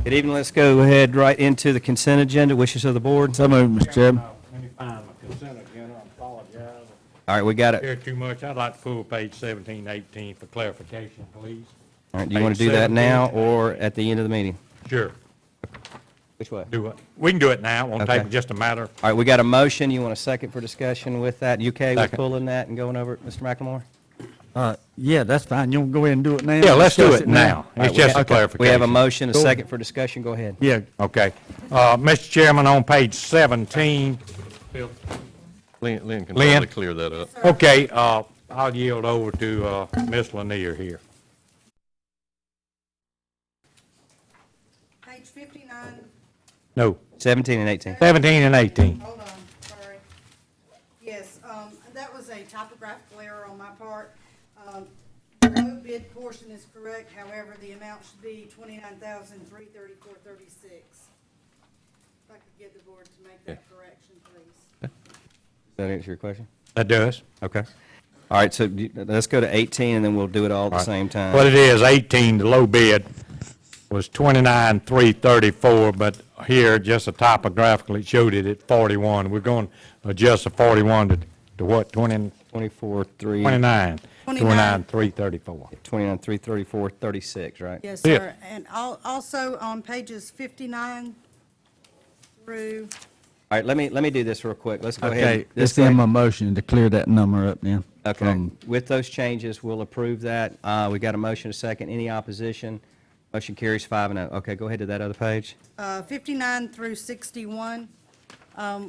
Good evening. Let's go ahead right into the consent agenda. Wishes of the board. So moved, Mr. Chairman. Let me find my consent agenda, I apologize. All right, we got it. Here too much, I'd like to pull page 17, 18 for clarification, please. All right, do you want to do that now or at the end of the meeting? Sure, Which way? do it. We can do it now, won't take Okay. just a matter. All right, we got a motion. You want a second for discussion with that? You okay with Second. pulling that and going over it, Mr. McLemore? Yeah, that's fine. You want to go ahead and do it now? Yeah, let's do Discuss it now. All right, It's just a we clarification. have a motion, a Go second for discussion. Go ahead. Yeah, Okay. Mr. Chairman, on page 17, Lynn can Lynn? probably clear that up. okay, I'll yield over to Ms. Lanier here. Page 59, No, 17 and 18. 17 and 18. hold on, sorry. Yes, that was a typographical error on my part. The no bid portion is correct, however, the amount should be $29,334.36. If I could get the board to make that correction, please. Does that answer your question? That does. Okay. All right, so let's go to 18 and then we'll do it all at the same time. What it is, 18, the low bid was 29,334, but here, just a typographical, it showed it at 41. We're going to adjust the 41 to what, 20, 24, 3, 29? 29. 29,334. 29, 3, 34, 36, right? Yes, Yeah. sir, and also on pages 59 through, All right, let me do this real quick. Let's go ahead. okay, it's in my motion to clear that number up then. Okay, with those changes, we'll approve that. We got a motion, a second. Any opposition? Motion carries 5-0. Okay, go ahead to that other page. 59 through 61.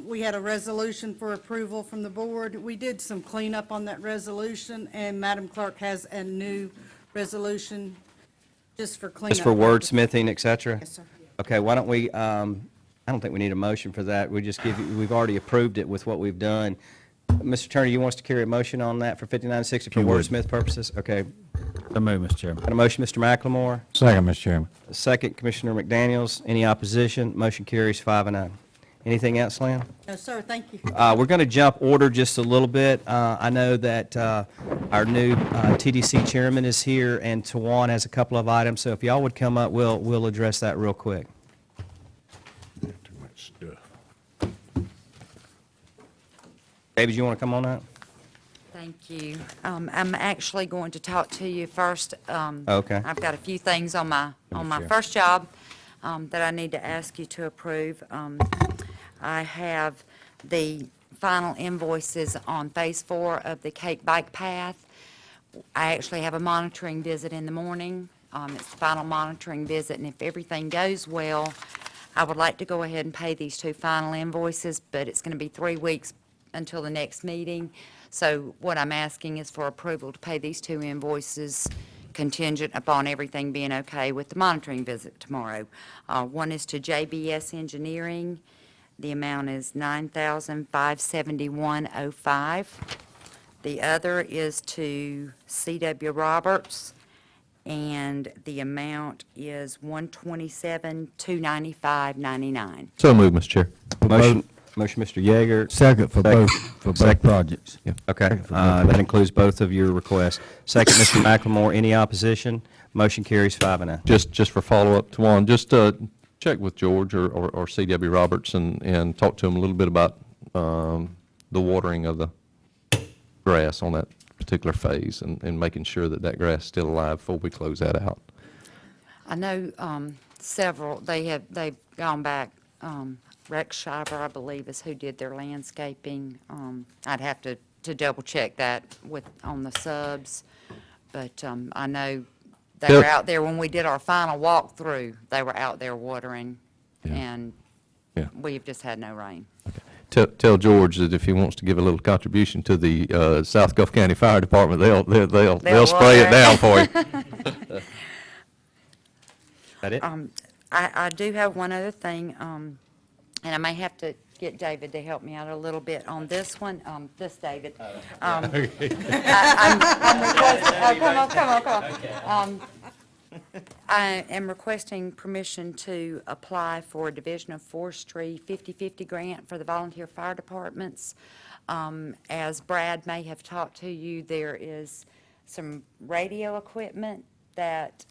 We had a resolution for approval from the board. We did some cleanup on that resolution, and Madam Clerk has a new resolution just for cleanup. Just for purposes. wordsmithing, et cetera? Yes, sir. Okay, why don't we, I don't think we need a motion for that. We just give you, we've already approved it with what we've done. Mr. Turner, you want us to carry a motion on that for 5960 for You would. wordsmith purposes? Okay. So moved, Mr. Chairman. Got a motion, Mr. McLemore. Second, Mr. Chairman. A second, Commissioner McDaniels. Any opposition? Motion carries 5-0. Anything else, Lynn? No, sir, thank you. We're going to jump order just a little bit. I know that our new TDC chairman is here, and Tawan has a couple of items, so if y'all would come up, we'll address that real quick. Too much stuff. David, you want to come on up? Thank you. I'm actually going to talk to you first. Okay. I've got a few things on my Sure. first job that I need to ask you to approve. I have the final invoices on Phase 4 of the Cake Bike Path. I actually have a monitoring visit in the morning. It's the final monitoring visit, and if everything goes well, I would like to go ahead and pay these two final invoices, but it's going to be 3 weeks until the next meeting. So what I'm asking is for approval to pay these two invoices contingent upon everything being okay with the monitoring visit tomorrow. One is to JBS Engineering. The amount is $9,571.05. The other is to C.W. Roberts, and the amount is $127,295.99. So moved, Mr. Chair. Motion, Mr. Yeager. Second for both projects. Okay, that includes both of your requests. Second, Mr. McLemore. Any opposition? Motion carries 5-0. Just for follow-up, Tawan, just check with George or C.W. Roberts and talk to him a little bit about the watering of the grass on that particular phase and making sure that grass is still alive before we close that out. I know several, they've gone back, Rex Shiver, I believe, is who did their landscaping. I'd have to double check that on the subs, but I know they were out there when we did our final walkthrough. They were out there watering, Yeah. and Yeah. we've just had no rain. Tell George that if he wants to give a little contribution to the South Gulf County Fire Department, they'll spray it water down for you. That it? I do have one other thing, and I may have to get David to help me out a little bit on this one. This David. I'm requesting, come on. I am requesting permission to apply for a Division of Forestry 50/50 grant for the volunteer fire departments. As Brad may have talked to you, there is some radio equipment that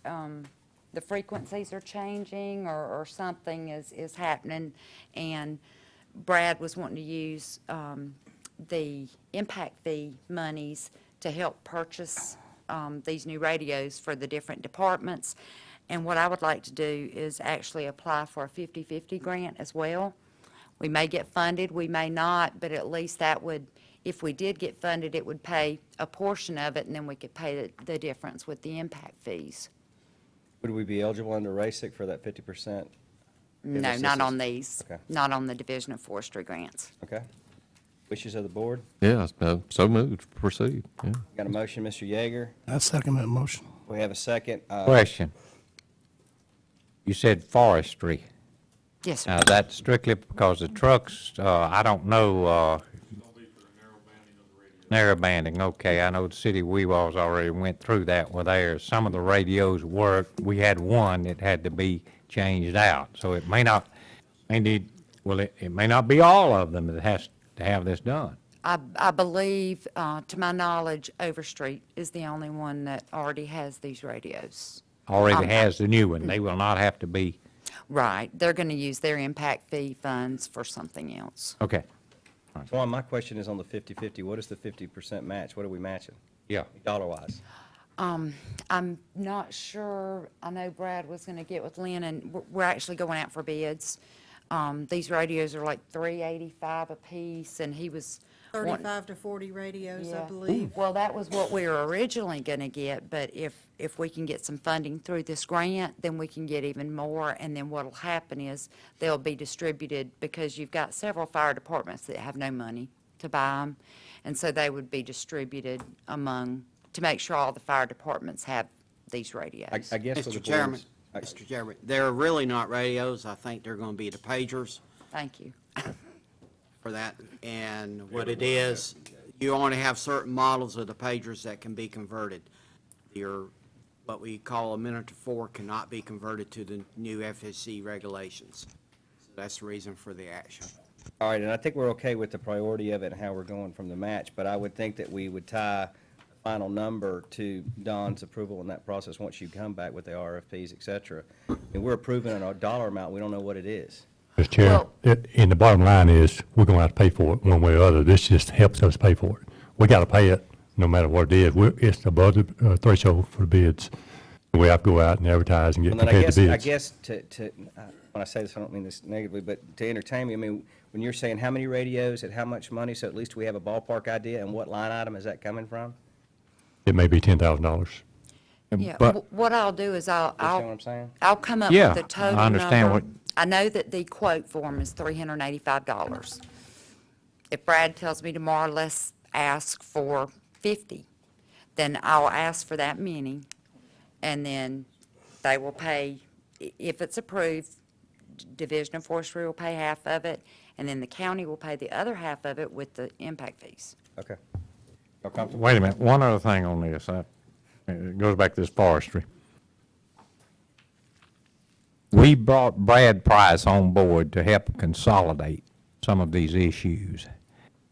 the frequencies are changing or something is happening. And Brad was wanting to use the impact fee monies to help purchase these new radios for the different departments. And what I would like to do is actually apply for a 50/50 grant as well. We may get funded, we may not, but at least that would, if we did get funded, it would pay a portion of it, and then we could pay the difference with the impact fees. Would we be eligible under RASIC for that 50%? No, Business not on assistance. these, Okay. not on the Division of Forestry grants. Okay. Wishes of the board? Yeah, so moved, proceed, yeah. Got a motion, Mr. Yeager. I second that motion. We have a second. Question. You said forestry. Yes, sir. Now, that's strictly because the trucks, I don't know, narrow banding, okay, I know the city of Weewa's already went through that with theirs. Some of the radios worked, we had one that had to be changed out, so it may not, it may not be all of them that has to have this done. I believe, to my knowledge, Overstreet is the only one that already has these radios. Already has the new one, they will not have to be, Right, they're going to use their impact fee funds for something else. okay, Juan, my question is on the 50/50. What is the 50% match? What are we matching, yeah. dollar-wise? I'm not sure, I know Brad was going to get with Lynn, and we're actually going out for bids. These radios are like $385 apiece, and he was wanting. 35 to 40 radios, I Yeah. believe. Well, that was what we were originally going to get, but if we can get some funding through this grant, then we can get even more, and then what'll happen is they'll be distributed, because you've got several fire departments that have no money to buy them, and so they would be distributed among, to make sure all the fire departments have these radios. I guess for the Mr. Chairman, board's- Mr. Chairman, they're really not radios. I think they're going to be the pagers Thank you. for that. And what it is, you only have certain models of the pagers that can be converted. Your, what we call a Minitor 4 cannot be converted to the new FSC regulations. So that's the reason for the action. All right, and I think we're okay with the priority of it and how we're going from the match, but I would think that we would tie the final number to Don's approval in that process once you come back with the RFPs, et cetera. And we're approving a dollar amount, we don't know what it is. Mr. Chair, and the bottom line is, we're going to have to pay for it one way or other. This just helps us pay for it. We got to pay it no matter what it is. It's above the threshold for bids. We have to go out and advertise and get And then prepared to I bids. guess when I say this, I don't mean this negatively, but to entertain me, I mean, when you're saying how many radios at how much money, so at least we have a ballpark idea, and what line item is that coming from? It may be $10,000. Yeah, But- what I'll do is You understand what I'm saying? I'll come up Yeah, with the total I understand number. what- I know that the quote form is $385. If Brad tells me tomorrow, let's ask for 50, then I'll ask for that many, and then they will pay, if it's approved, Division of Forestry will pay half of it, and then the county will pay the other half of it with the impact fees. Okay. Y'all comfortable? Wait a minute, one other thing on this, it goes back to this forestry. We brought Brad Price on board to help consolidate some of these issues.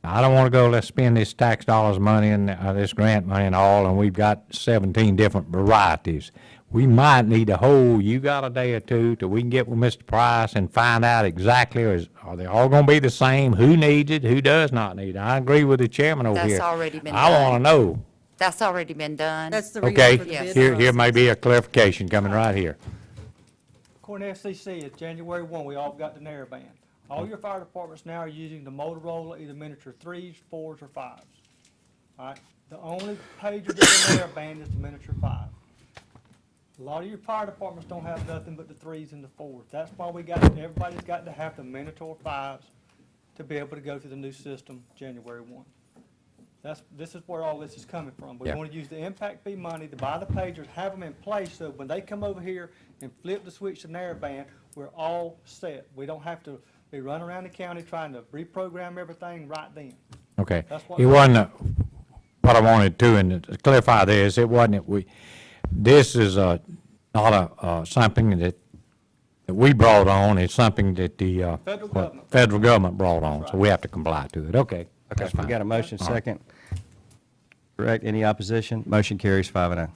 I don't want to go, let's spend this tax dollars money and this grant money and all, and we've got 17 different varieties. We might need a whole, you got a day or two till we can get with Mr. Price and find out exactly, are they all going to be the same? Who needs it, who does not need it? I agree with the chairman over That's here. already been I want to done. know. That's already been done. That's the reason Okay, for the Yes. bid here process. may be a clarification coming right here. According to FCC, it's January 1, we all got the narrowband. All your fire departments now are using the Motorola, either Miniature 3s, 4s, or 5s. All right? The only pager that's a narrowband is the Miniature 5. A lot of your fire departments don't have nothing but the 3s and the 4s. That's why everybody's got to have the Miniature 5s to be able to go to the new system January 1. This is where all this is coming from. We Yeah. want to use the impact fee money to buy the pagers, have them in place, so when they come over here and flip the switch to narrowband, we're all set. We don't have to be running around the county trying to reprogram everything right then. Okay. That's what- It wasn't, what I wanted to, and to clarify this, it wasn't, this is not something that we brought on, it's something that the Federal government. federal government brought on, so we have to comply to it. Okay, Okay, that's we fine. got a motion, All right. second. Correct, any opposition? Motion carries 5-0.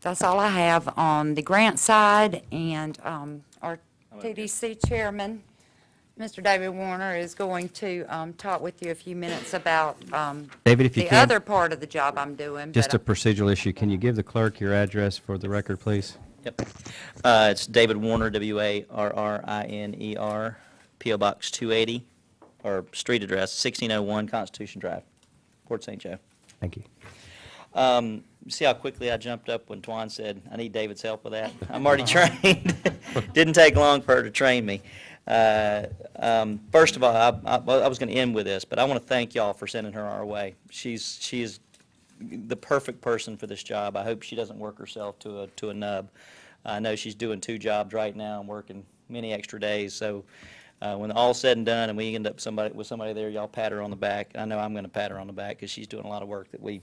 That's all I have on the grant side, and our TDC chairman, Mr. David Warner, is going to talk with you a few minutes about David, if you the can, other part of the job I'm doing. just a but, procedural issue, can you give the clerk your address for the record, please? Yep. It's David Warner, Warriner, P.O. Box 280, or street address, 1601 Constitution Drive, Port St. Joe. Thank you. See how quickly I jumped up when Twan said, I need David's help with that? I'm already trained. Didn't take long for her to train me. First of all, I was going to end with this, but I want to thank y'all for sending her our way. She is the perfect person for this job. I hope she doesn't work herself to a nub. I know she's doing 2 jobs right now and working many extra days, so when all's said and done and we end up with somebody there, y'all pat her on the back. I know I'm going to pat her on the back because she's doing a lot of work that we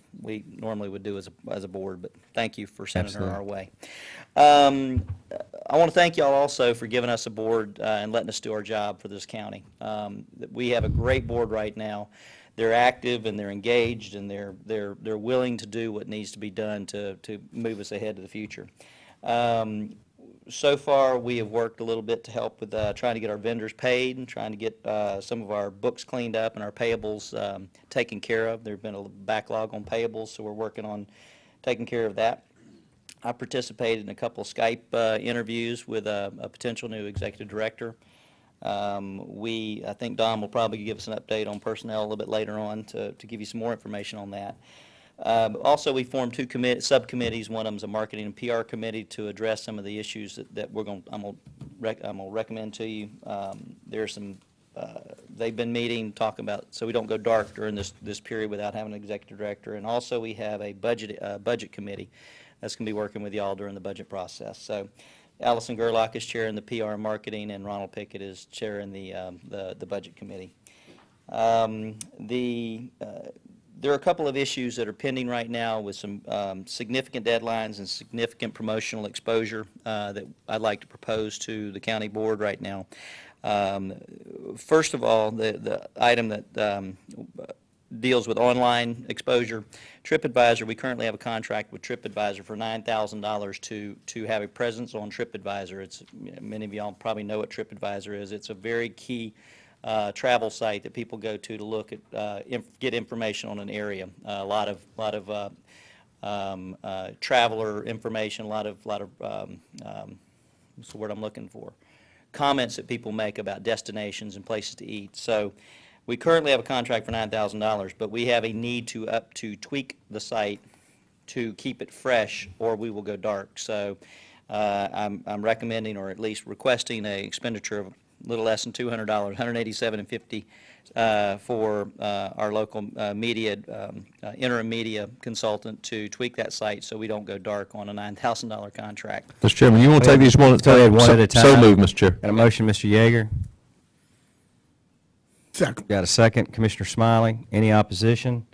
normally would do as a board, but thank you for sending her our way. I want to thank y'all also for giving us a board and letting us do our job for this county. We have a great board right now. They're active and they're engaged and they're willing to do what needs to be done to move us ahead to the future. So far, we have worked a little bit to help with trying to get our vendors paid and trying to get some of our books cleaned up and our payables taken care of. There's been a backlog on payables, so we're working on taking care of that. I participated in a couple of Skype interviews with a potential new executive director. I think Don will probably give us an update on personnel a little bit later on to give you some more information on that. Also, we formed 2 subcommittees. One of them is a marketing and PR committee to address some of the issues that I'm going to recommend to you. There's some, they've been meeting, talking about, so we don't go dark during this period without having an executive director. And also, we have a budget committee that's going to be working with y'all during the budget process. So Allison Gerlach is chairing the PR and marketing, and Ronald Pickett is chairing the budget committee. There are a couple of issues that are pending right now with some significant deadlines and significant promotional exposure that I'd like to propose to the county board right now. First of all, the item that deals with online exposure. TripAdvisor, we currently have a contract with TripAdvisor for $9,000 to have a presence on TripAdvisor. Many of y'all probably know what TripAdvisor is. It's a very key travel site that people go to look at, get information on an area. A lot of traveler information, a lot of what's the word I'm looking for? Comments that people make about destinations and places to eat. So we currently have a contract for $9,000, but we have a need to tweak the site to keep it fresh, or we will go dark. So I'm recommending, or at least requesting, an expenditure of a little less than $200, $187.50 for our local media, interim media consultant to tweak that site so we don't go dark on a $9,000 contract. Mr. Chairman, you want to take these one at a Go time? ahead, one at a time. So moved, Mr. Chair. Got a motion, Mr. Yeager? Second. Got a second, Commissioner Smiley. Any opposition?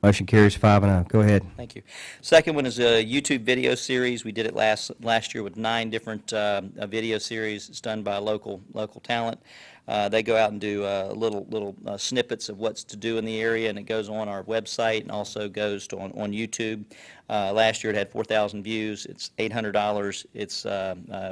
Motion carries 5-0. Go ahead. Thank you. Second one is a YouTube video series. We did it last year with 9 different video series. It's done by local talent. They go out and do little snippets of what's to do in the area, and it goes on our website and also goes on YouTube. Last year it had 4,000 views. It's $800. It's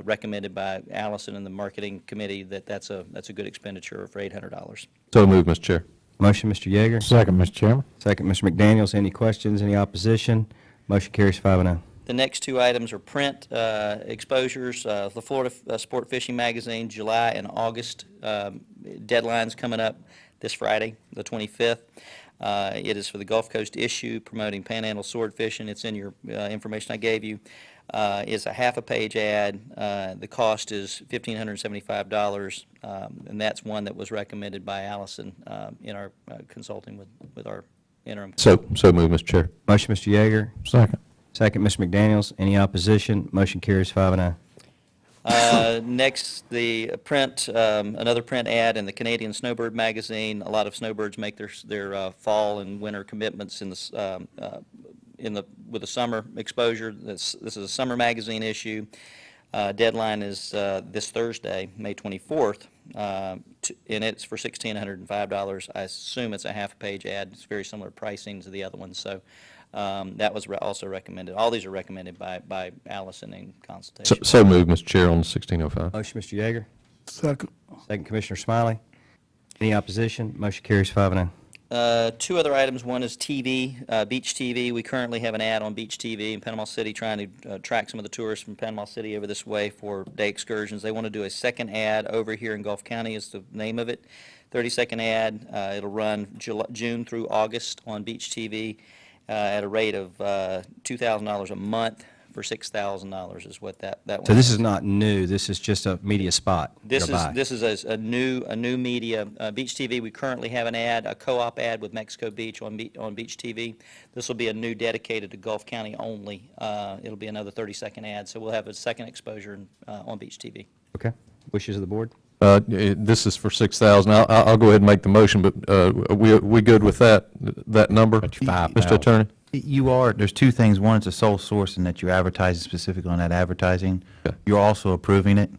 recommended by Allison and the marketing committee that's a good expenditure for $800. So moved, Mr. Chair. Motion, Mr. Yeager. Second, Mr. Chairman. Second, Mr. McDaniels. Any questions, any opposition? Motion carries 5-0. The next 2 items are print exposures. The Florida Sport Fishing Magazine, July and August deadlines coming up this Friday, the 25th. It is for the Gulf Coast issue promoting panhandle sword fishing. It's in your information I gave you. It's a half-a-page ad. The cost is $1,575, and that's one that was recommended by Allison in our consulting with our interim. So moved, Mr. Chair. Motion, Mr. Yeager. Second. Second, Mr. McDaniels. Any opposition? Motion carries 5-0. Next, the print, another print ad in the Canadian Snowbird magazine. A lot of snowbirds make their fall and winter commitments with the summer exposure. This is a summer magazine issue. Deadline is this Thursday, May 24th, and it's for $1,605. I assume it's a half-page ad. It's very similar pricing to the other ones, so That was also recommended. All these are recommended by Allison in So, consultation. so moved, Mr. Chair, on the 1605. Motion, Mr. Yeager. Second. Second, Commissioner Smiley. Any opposition? Motion carries 5-0. Two other items. One is TV, Beach TV. We currently have an ad on Beach TV in Panama City trying to attract some of the tourists from Panama City over this way for day excursions. They want to do a second ad over here in Gulf County is the name of it. 30-second ad. It'll run June through August on Beach TV at a rate of $2,000 a month for $6,000 is what that one So this is not new, this is just a media spot. This you're is, buying. this is a new media, Beach TV, we currently have an ad, a co-op ad with Mexico Beach on Beach TV. This will be a new dedicated to Gulf County only. It'll be another 30-second ad, so we'll have a second exposure on Beach TV. Okay. Wishes of the board? This is for 6,000. I'll go ahead and make the motion, but we good with that number? That's 5,000. Mr. Attorney? You are, there's two things. One, it's a sole source in that you're advertising specifically on that advertising. Okay. You're also approving it,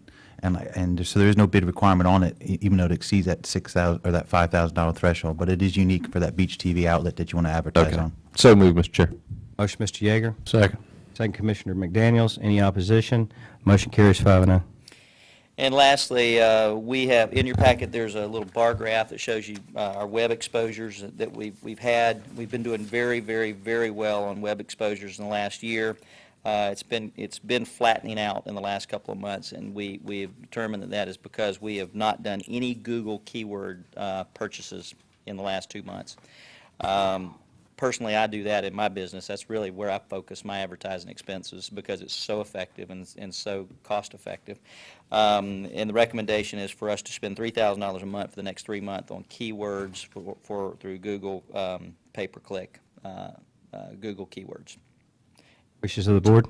and so there is no bid requirement on it, even though it exceeds that $6,000 or that $5,000 threshold. But it is unique for that Beach TV outlet that you want to advertise Okay. on. So moved, Mr. Chair. Motion, Mr. Yeager. Second. Second, Commissioner McDaniels. Any opposition? Motion carries 5-0. And lastly, we have, in your packet, there's a little bar graph that shows you our web exposures that we've had. We've been doing very, very, very well on web exposures in the last year. It's been flattening out in the last couple of months, and we have determined that is because we have not done any Google keyword purchases in the last 2 months. Personally, I do that in my business. That's really where I focus my advertising expenses because it's so effective and so cost-effective. And the recommendation is for us to spend $3,000 a month for the next 3 months on keywords through Google pay-per-click, Google keywords. Wishes of the board?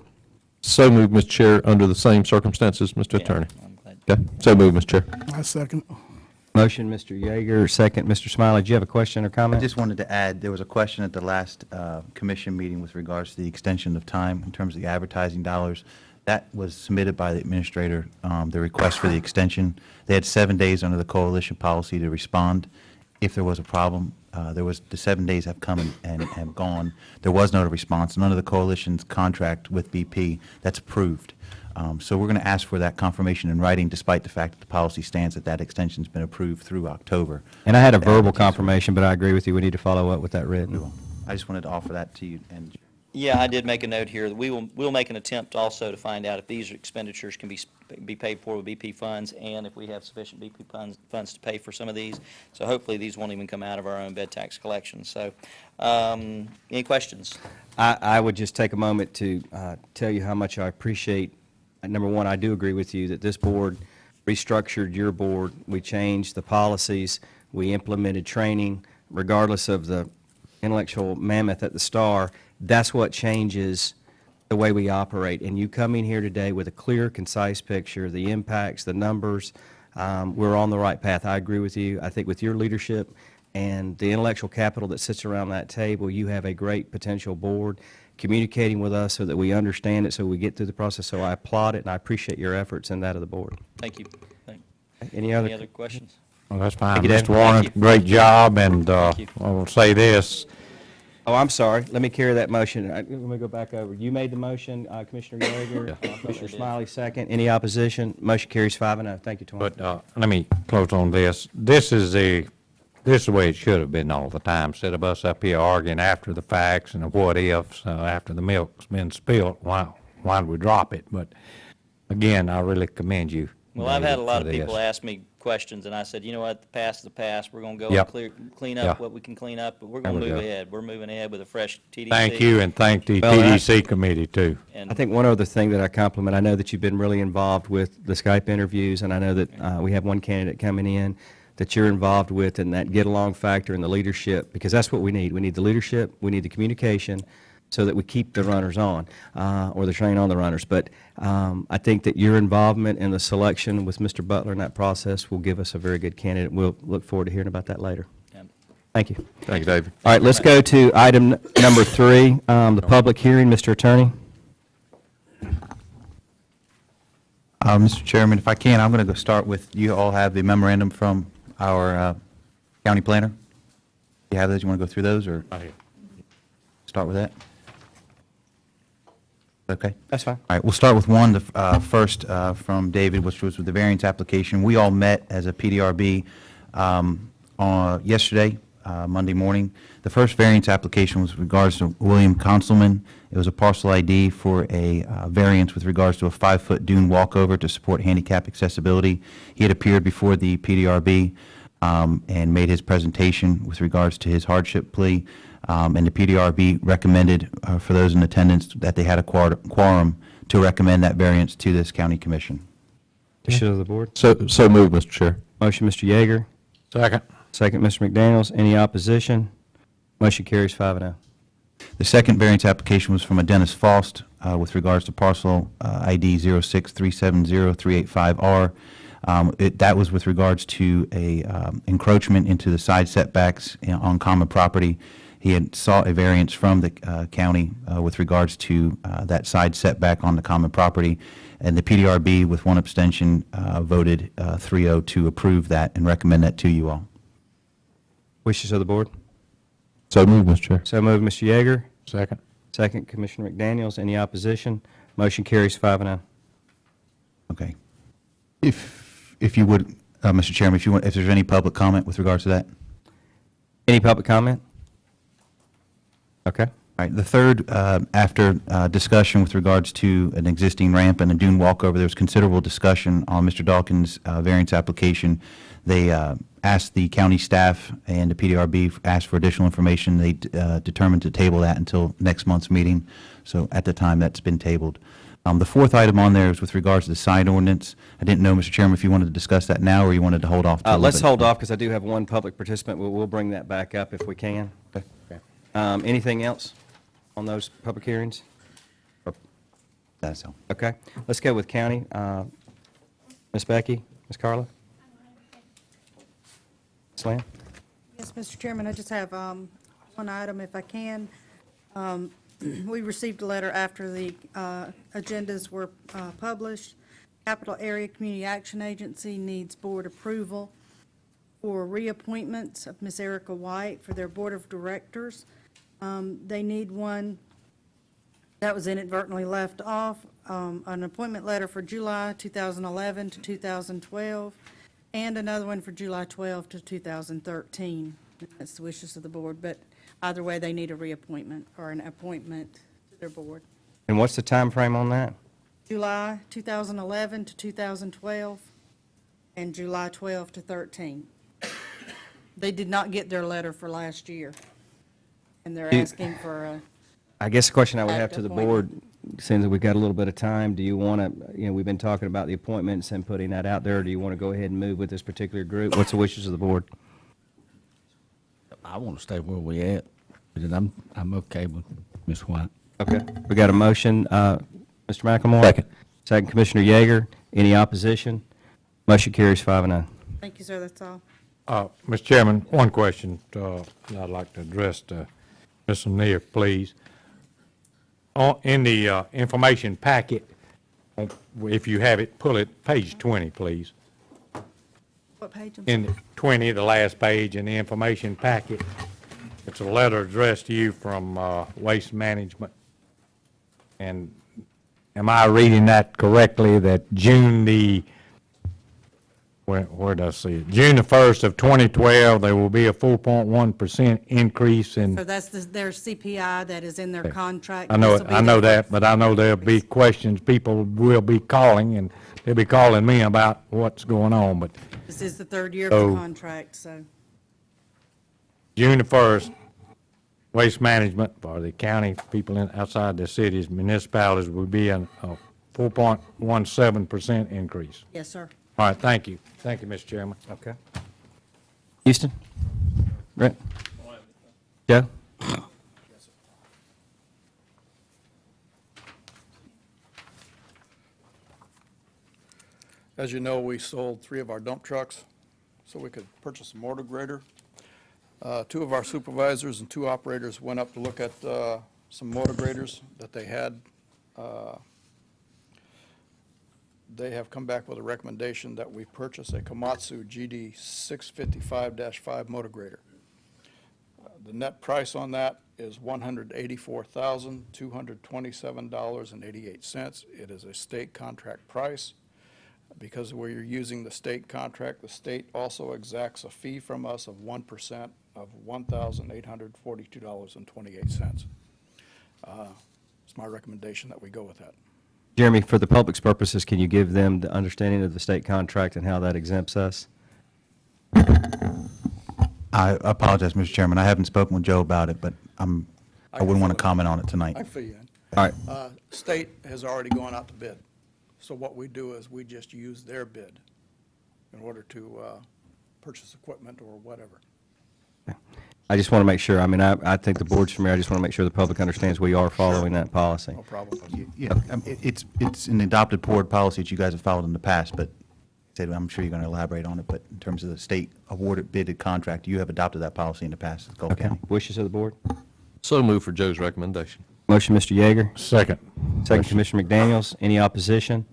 So moved, Mr. Chair, under the same circumstances, Mr. Yeah, Attorney. I'm glad. Okay, so moved, Mr. Chair. I second. Motion, Mr. Yeager. Second, Mr. Smiley. Do you have a question or I comment? just wanted to add, there was a question at the last commission meeting with regards to the extension of time in terms of the advertising dollars. That was submitted by the administrator, the request for the extension. They had 7 days under the coalition policy to respond if there was a problem. The 7 days have come and have gone. There was no response, and under the coalition's contract with BP, that's approved. So we're going to ask for that confirmation in writing, despite the fact that the policy stands that extension's been approved through October. And I had a verbal confirmation, but I agree with you. We need to follow up with that written. I just wanted to offer that to you, and Yeah, I did make a note here. We'll make an attempt also to find out if these expenditures can be paid for with BP funds and if we have sufficient BP funds to pay for some of these. So hopefully these won't even come out of our own bed tax collection. So, any questions? I would just take a moment to tell you how much I appreciate, number one, I do agree with you that this board restructured your board. We changed the policies. We implemented training, regardless of the intellectual mammoth at the Star. That's what changes the way we operate. And you coming here today with a clear, concise picture, the impacts, the numbers, we're on the right path. I agree with you. I think with your leadership and the intellectual capital that sits around that table, you have a great potential board communicating with us so that we understand it, so we get through the process. So I applaud it, and I appreciate your efforts and that of the board. Thank you. Any Any other other? questions? Well, that's fine. Thank you, Dave. Mr. Warren, Thank you. great job, and Thank you. I will say this, Oh, I'm sorry. Let me carry that motion. Let me go back over. You made the motion, Commissioner Yeager. Commissioner Smiley, second. Any opposition? Motion carries 5-0. Thank you, Twan. but let me close on this. This is the way it should have been all the time, instead of us up here arguing after the facts and the what-ifs, after the milk's been spilled, why did we drop it? But again, I really commend you. Well, I've had a lot for of people this. ask me questions, and I said, you know what, the past is the past. We're going to go Yep. and clean Yeah. up what we can clean up, but we're There going to we move go. ahead. We're moving ahead with a fresh TDC. Thank you, and thank the Well, TDC committee, too. And I think one other thing that I compliment, I know that you've been really involved with the Skype interviews, and I know that we have one candidate coming in that you're involved with, and that get-along factor and the leadership, because that's what we need. We need the leadership, we need the communication, so that we keep the runners on, or the train on the runners. But I think that your involvement in the selection with Mr. Butler in that process will give us a very good candidate. We'll look forward to hearing about that later. Yeah. Thank you. Thank you, David. All right, let's go to item number 3, the public hearing. Mr. Attorney? Mr. Chairman, if I can, I'm going to go start with, you all have the memorandum from our county planner? You have those? You want to go through those, or start with that? Okay? That's fine. All right, we'll start with one, first from David, which was with the variance application. We all met as a PDRB yesterday, Monday morning. The first variance application was with regards to William Conselman. It was a parcel ID for a variance with regards to a 5-foot dune walkover to support handicap accessibility. He had appeared before the PDRB and made his presentation with regards to his hardship plea. And the PDRB recommended, for those in attendance, that they had a quorum to recommend that variance to this county commission. Wishes of the board. So moved, Mr. Chair. Motion, Mr. Yeager. Second. Second, Mr. McDaniels. Any opposition? Motion carries 5-0. The second variance application was from a Dennis Faust with regards to parcel ID 06370-385R. That was with regards to a encroachment into the side setbacks on common property. He had sought a variance from the county with regards to that side setback on the common property, and the PDRB, with one abstention, voted 3-0 to approve that and recommend that to you all. Wishes of the board. So moved, Mr. Chair. So moved, Mr. Yeager. Second. Second, Commissioner McDaniels. Any opposition? Motion carries 5-0. Okay. If you would, Mr. Chairman, if there's any public comment with regards to that? Any public comment? Okay. All right, the third, after discussion with regards to an existing ramp and a dune walkover, there was considerable discussion on Mr. Dawkins' variance application. They asked the county staff and the PDRB asked for additional information. They determined to table that until next month's meeting. So at the time, that's been tabled. The fourth item on there is with regards to the sign ordinance. I didn't know, Mr. Chairman, if you wanted to discuss that now or you wanted to hold off. till a little Let's bit. hold off because I do have one public participant. We'll bring that back up if we can. Okay. Anything else on those public hearings? That's all. Okay. Let's go with county. Ms. Becky, Ms. Carla? Ms. Lamb? Yes, Mr. Chairman, I just have one item if I can. We received a letter after the agendas were published. Capital Area Community Action Agency needs board approval for reappointments of Ms. Erica White for their board of directors. They need one that was inadvertently left off, an appointment letter for July 2011 to 2012, and another one for July 12 to 2013. That's the wishes of the board, but either way, they need a reappointment or an appointment to their board. And what's the time frame on that? July 2011 to 2012, and July 12 to 13. They did not get their letter for last year, and they're asking for a, I guess the question I would have Back to the appointment. board, since we've got a little bit of time, do you want to, we've been talking about the appointments and putting that out there, or do you want to go ahead and move with this particular group? What's the wishes of the board? I want to stay where we at, but I'm okay with Ms. White. Okay, we got a motion, Mr. McLemore? Second. Second, Commissioner Yeager. Any opposition? Motion carries 5-0. thank you, sir, that's all. Mr. Chairman, one question I'd like to address to Ms. Lanier, please. In the information packet, if you have it, pull it, page 20, please. What page? In 20, the last page in the information packet, it's a letter addressed to you from Waste Management. And am I reading that correctly, that June the, where did I see it? June the 1st of 2012, there will be a 4.1% increase in. So that's their CPI that is in their contract. I know, This will be I know their that, but I know there'll be questions, people will be calling, and they'll be calling me about what's going on, but This is the third year of the So- contract, so. June the 1st, Waste Management, for the county, people outside the cities, municipalities, will be a 4.17% increase. Yes, sir. All right, thank you. Thank you, Mr. Chairman. Okay. Houston? Brent? Joe? As you know, we sold 3 of our dump trucks so we could purchase a motor grader. 2 of our supervisors and 2 operators went up to look at some motor graders that they had. They have come back with a recommendation that we purchase a Komatsu GD 655-5 motor grader. The net price on that is $184,227.88. It is a state contract price. Because we're using the state contract, the state also exacts a fee from us of 1% of $1,842.28. It's my recommendation that we go with that. Jeremy, for the public's purposes, can you give them the understanding of the state contract and how that exempts us? I apologize, Mr. Chairman. I haven't spoken with Joe about it, but I wouldn't want to comment on it tonight. I fill you in. All right, State has already gone out to bid. So what we do is we just use their bid in order to purchase equipment or whatever. I just want to make sure, I mean, I think the board's from here, I just want to make sure the public understands we are following that policy. No problem. Yeah, it's an adopted board policy that you guys have followed in the past, but I'm sure you're going to elaborate on it, but in terms of the state awarded bidded contract, you have adopted that policy in the past at Gulf Okay, County. wishes of the board? So move for Joe's recommendation. Motion, Mr. Yeager. Second. Second, Commissioner McDaniels. Any opposition?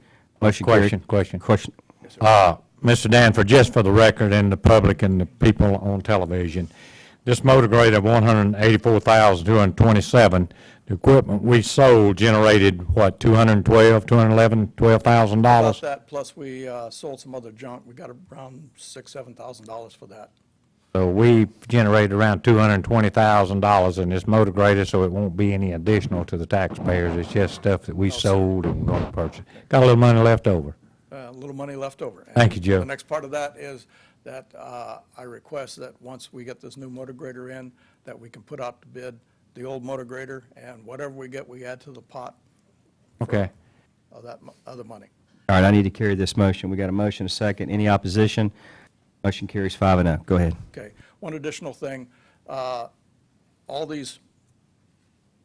Motion carried. Question. Question. Mr. Danforth, just for the record and the public and the people on television, this motor grader of $184,227, the equipment we sold generated, what, $12,000, About $12,000? that, plus we sold some other junk. We got around $6,000, $7,000 for that. So we generated around $220,000 in this motor grader, so it won't be any additional to the taxpayers. It's just stuff that we sold and going to purchase. Got a little money left over. A little money left over. And Thank you, Joe. The next part of that is that I request that once we get this new motor grader in, that we can put out to bid the old motor grader, and whatever we get, we add to the pot Okay. of that other money. All right, I need to carry this motion. We got a motion, a second. Any opposition? Motion carries 5-0. Go ahead. Okay, one additional thing, all these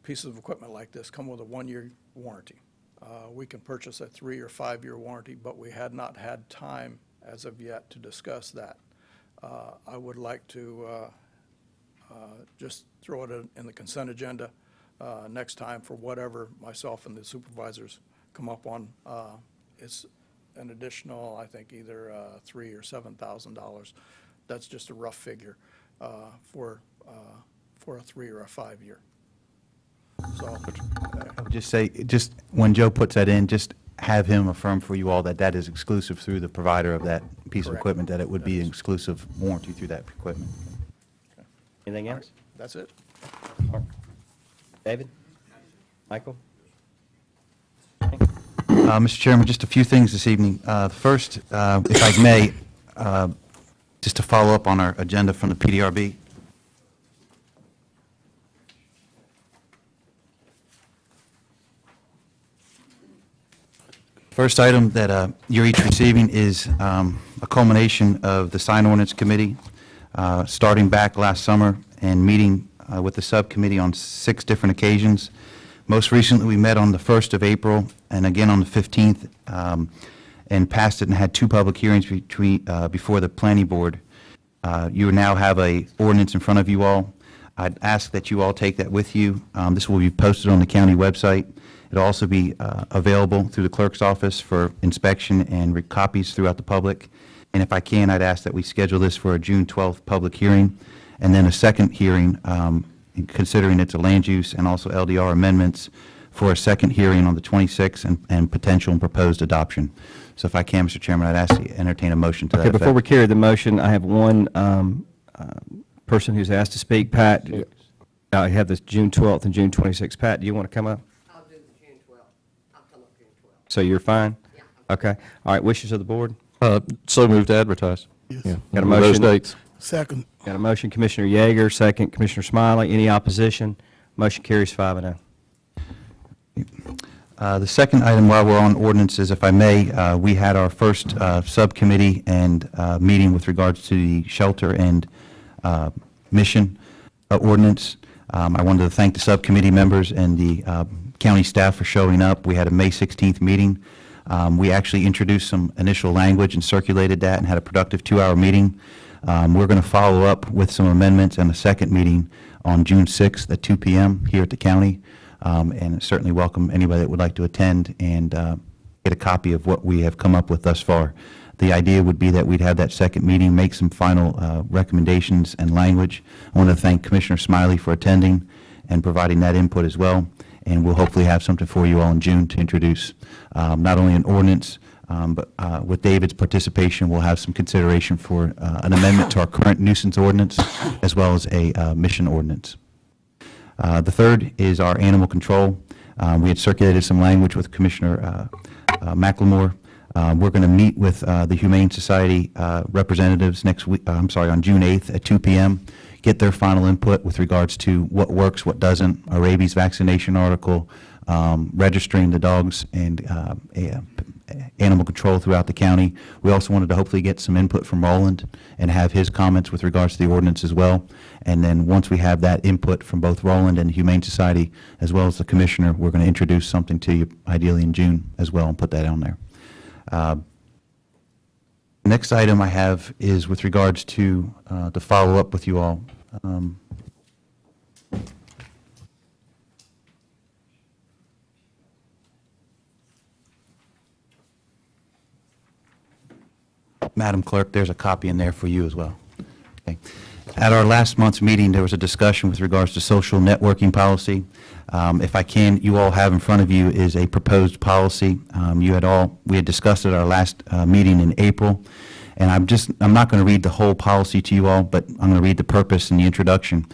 pieces of equipment like this come with a 1-year warranty. We can purchase a 3 or 5-year warranty, but we had not had time as of yet to discuss that. I would like to just throw it in the consent agenda next time for whatever myself and the supervisors come up on. It's an additional, I think, either $3,000 or $7,000. That's just a rough figure for a 3 or a 5 year. So, I would just say, just when Joe puts that in, just have him affirm for you all that that is exclusive through the provider of that piece of Correct. equipment, that it would be an exclusive warranty through that equipment. Anything else? that's it. David? Michael? Mr. Chairman, just a few things this evening. First, if I may, just to follow up on our agenda from the PDRB. First item that you're each receiving is a culmination of the Sign Ordinance Committee, starting back last summer and meeting with the subcommittee on 6 different occasions. Most recently, we met on the 1st of April and again on the 15th, and passed it and had 2 public hearings before the planning board. You now have a ordinance in front of you all. I'd ask that you all take that with you. This will be posted on the county website. It'll also be available through the clerk's office for inspection and copies throughout the public. And if I can, I'd ask that we schedule this for a June 12th public hearing, and then a second hearing, considering it's a land use and also LDR amendments, for a second hearing on the 26th and potential and proposed adoption. So if I can, Mr. Chairman, I'd ask you to entertain a motion to that Okay, effect. before we carry the motion, I have one person who's asked to speak. Pat, I have this June 12th and June 26th. Pat, do you want to come up? I'll do the June 12th. I'll come up June 12th. So you're fine? Yeah. Okay. All right, wishes of the board? So moved to advertise. Yeah. Got a Those motion? dates. Second. Got a motion, Commissioner Yeager, second, Commissioner Smiley. Any opposition? Motion carries 5-0. The second item, while we're on ordinances, if I may, we had our first subcommittee and meeting with regards to the shelter and mission ordinance. I wanted to thank the subcommittee members and the county staff for showing up. We had a May 16th meeting. We actually introduced some initial language and circulated that and had a productive 2-hour meeting. We're going to follow up with some amendments and a second meeting on June 6th at 2 p.m. here at the county. And certainly welcome anybody that would like to attend and get a copy of what we have come up with thus far. The idea would be that we'd have that second meeting, make some final recommendations and language. I want to thank Commissioner Smiley for attending and providing that input as well, and we'll hopefully have something for you all in June to introduce, not only an ordinance, but with David's participation, we'll have some consideration for an amendment to our current nuisance ordinance, as well as a mission ordinance. The third is our animal control. We had circulated some language with Commissioner McLemore. We're going to meet with the Humane Society representatives next week, on June 8th at 2 p.m., get their final input with regards to what works, what doesn't, our rabies vaccination article, registering the dogs, and animal control throughout the county. We also wanted to hopefully get some input from Roland and have his comments with regards to the ordinance as well. And then once we have that input from both Roland and Humane Society, as well as the commissioner, we're going to introduce something to you ideally in June as well and put that on there. Next item I have is with regards to follow up with you all. Madam Clerk, there's a copy in there for you as well. Okay. At our last month's meeting, there was a discussion with regards to social networking policy. If I can, you all have in front of you is a proposed policy. We had discussed it at our last meeting in April, and I'm not going to read the whole policy to you all, but I'm going to read the purpose and the introduction.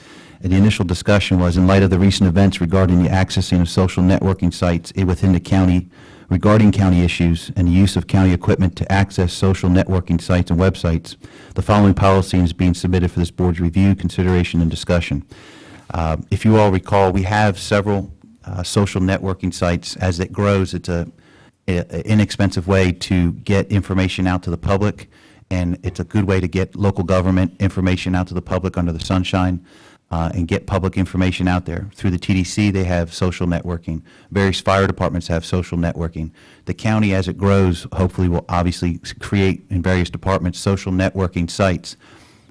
And the initial discussion was, in light of the recent events regarding the accessing of social networking sites within the county, regarding county issues and the use of county equipment to access social networking sites and websites, the following policy is being submitted for this board's review, consideration, and discussion. If you all recall, we have several social networking sites. As it grows, it's an inexpensive way to get information out to the public, and it's a good way to get local government information out to the public under the sunshine. And get public information out there. Through the TDC, they have social networking. Various fire departments have social networking. The county, as it grows, hopefully will obviously create in various departments social networking sites.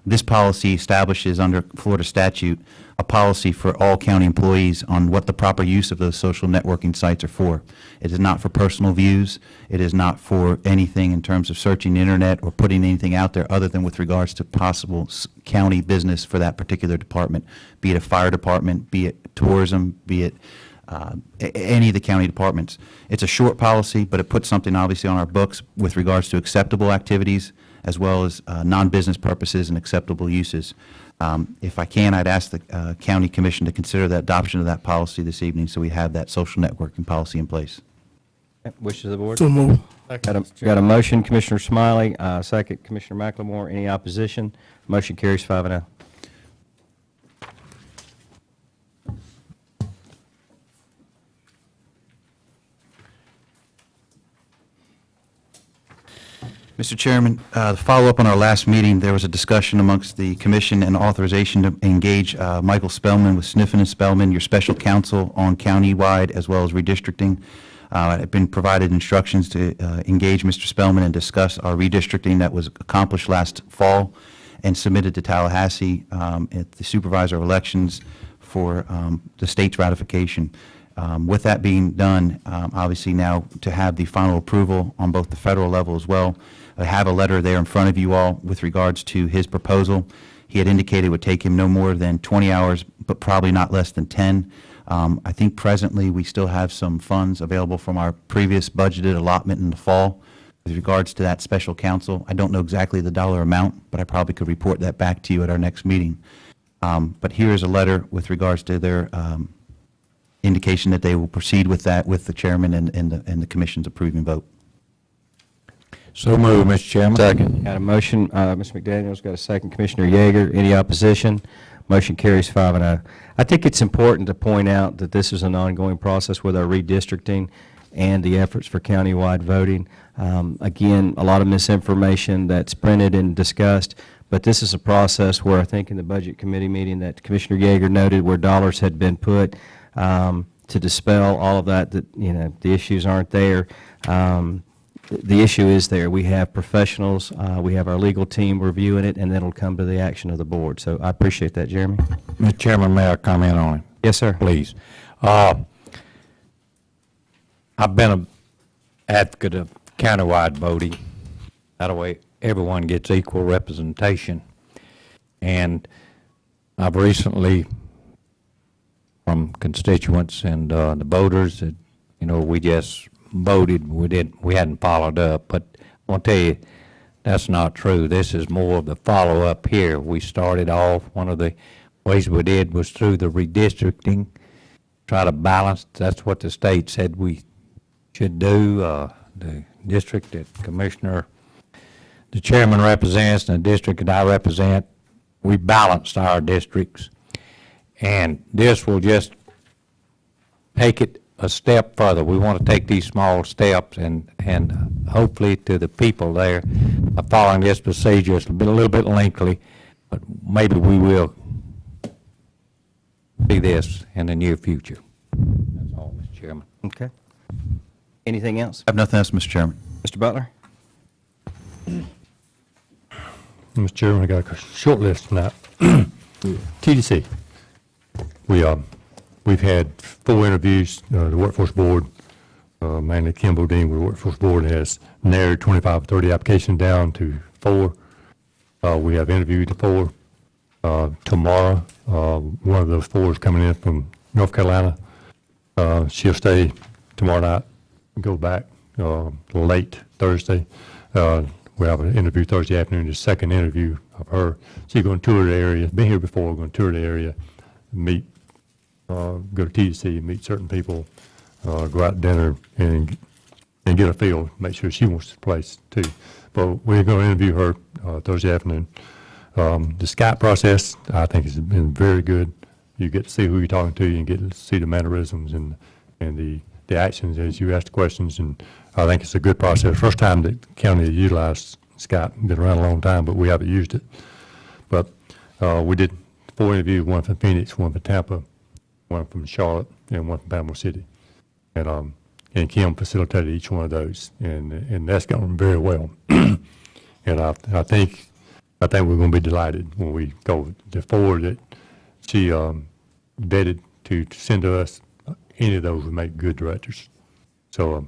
This policy establishes under Florida statute a policy for all county employees on what the proper use of those social networking sites are for. It is not for personal views. It is not for anything in terms of searching the internet or putting anything out there other than with regards to possible county business for that particular department, be it a fire department, be it tourism, be it any of the county departments. It's a short policy, but it puts something obviously on our books with regards to acceptable activities as well as non-business purposes and acceptable uses. If I can, I'd ask the county commission to consider the adoption of that policy this evening so we have that social networking policy in place. Wishes of the board? So move. Got a motion, Commissioner Smiley, second, Commissioner McLemore. Any opposition? Motion carries 5-0. Mr. Chairman, to follow up on our last meeting, there was a discussion amongst the commission and authorization to engage Michael Spellman with Sniffen and Spellman, your special counsel on countywide as well as redistricting. I've been provided instructions to engage Mr. Spellman and discuss our redistricting that was accomplished last fall and submitted to Tallahassee at the supervisor of elections for the state's ratification. With that being done, obviously now to have the final approval on both the federal level as well, I have a letter there in front of you all with regards to his proposal. He had indicated it would take him no more than 20 hours, but probably not less than 10. I think presently we still have some funds available from our previous budgeted allotment in the fall with regards to that special counsel. I don't know exactly the dollar amount, but I probably could report that back to you at our next meeting. But here is a letter with regards to their indication that they will proceed with that with the chairman and the commission's approving vote. So moved, Mr. Chairman. Second. Got a motion, Mr. McDaniels, got a second, Commissioner Yeager. Any opposition? Motion carries 5-0. I think it's important to point out that this is an ongoing process with our redistricting and the efforts for countywide voting. Again, a lot of misinformation that's printed and discussed, but this is a process where I think in the Budget Committee meeting that Commissioner Yeager noted where dollars had been put to dispel all of that, the issues aren't there. The issue is there. We have professionals, we have our legal team reviewing it, and then it'll come to the action of the board. So I appreciate that, Jeremy. Mr. Chairman, may I comment on it? Yes, sir. Please. I've been an advocate of countywide voting That way, everyone gets equal representation. And I've recently, from constituents and the voters, that, you know, we just voted, we hadn't followed up. But I want to tell you, that's not true. This is more of the follow-up here. We started off, one of the ways we did was through the redistricting, try to balance. That's what the state said we should do. The district that the chairman represents, and the district that I represent, we balanced our districts. And this will just take it a step further. We want to take these small steps and hopefully to the people there, following this procedure, it's a little bit lengthy, but maybe we will see this in the near future. That's all, Mr. Chairman. Okay. Anything else? I have nothing else, Mr. Chairman. Mr. Butler? Mr. Chairman, I got a short list tonight. TDC. We've had 4 interviews. The Workforce Board, mainly Kim Bodine with the Workforce Board, has narrowed 25 or 30 applications down to 4. We have interviewed the 4. Tomorrow, one of those 4 is coming in from North Carolina. She'll stay tomorrow night and go back late Thursday. We have an interview Thursday afternoon, the second interview of her. She's going to tour the area, been here before, going to tour the area, meet, go to TDC, meet certain people, go out to dinner and get a feel, make sure she wants the place too. But we're going to interview her Thursday afternoon. The Skype process, I think, has been very good. You get to see who you're talking to, you get to see the mannerisms and the actions as you ask the questions, and I think it's a good process. First time that the county utilized Skype, been around a long time, but we haven't used it. But we did 4 interviews, one from Phoenix, one from Tampa, one from Charlotte, and one from Panama City. And Kim facilitated each one of those, and that's gone very well. And I think we're going to be delighted when we go. The 4 that she vetted to send to us, any of those would make good directors. So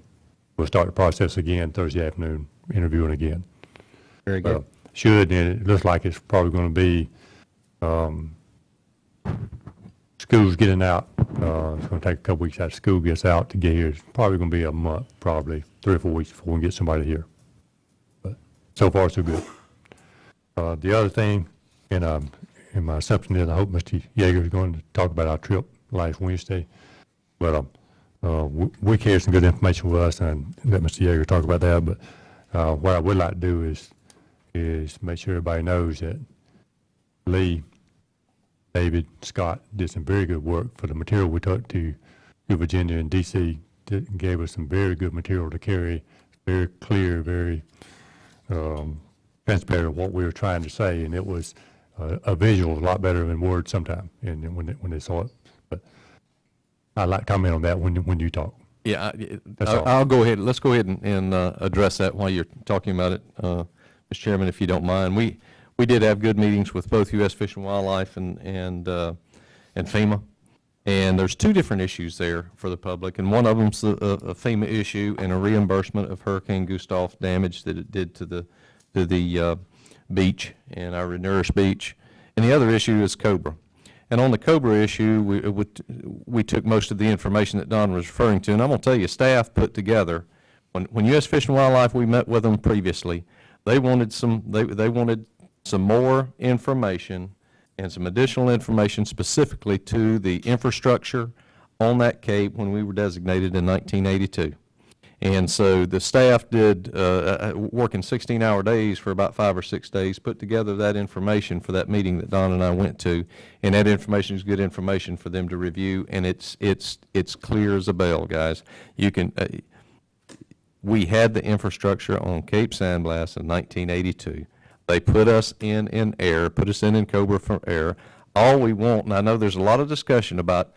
we'll start the process again Thursday afternoon, interviewing again. Very good. And it looks like it's probably going to be schools getting out. It's going to take a couple weeks after school gets out to get here. It's probably going to be a month, probably 3 or 4 weeks before we get somebody here. But so far, so good. The other thing, and my assumption is I hope Mr. Yeager is going to talk about our trip last Wednesday. But we carry some good information with us, and let Mr. Yeager talk about that. But what I would like to do is make sure everybody knows that Lee, David, Scott did some very good work for the material we took to Virginia and D.C. Gave us some very good material to carry, very clear, very transparent of what we were trying to say, and it was a visual a lot better than words sometimes, and when they saw it. But I'd like to comment on that when you talk. Yeah, That's all. I'll go ahead, let's go ahead and address that while you're talking about it, Mr. Chairman, if you don't mind. We did have good meetings with both U.S. Fish and Wildlife and FEMA, and there's 2 different issues there for the public, and one of them's a FEMA issue and a reimbursement of Hurricane Gustav damage that it did to the beach and our nourished beach, and the other issue is Cobra. And on the Cobra issue, we took most of the information that Don was referring to, and I'm going to tell you, staff put together, when U.S. Fish and Wildlife, we met with them previously, they wanted some more information and some additional information specifically to the infrastructure on that cape when we were designated in 1982. And so the staff did, working 16-hour days for about 5 or 6 days, put together that information for that meeting that Don and I went to, and that information is good information for them to review, and it's clear as a bell, guys. You can, we had the infrastructure on Cape Sandblast in 1982. They put us in air, put us in Cobra for air. All we want, and I know there's a lot of discussion about,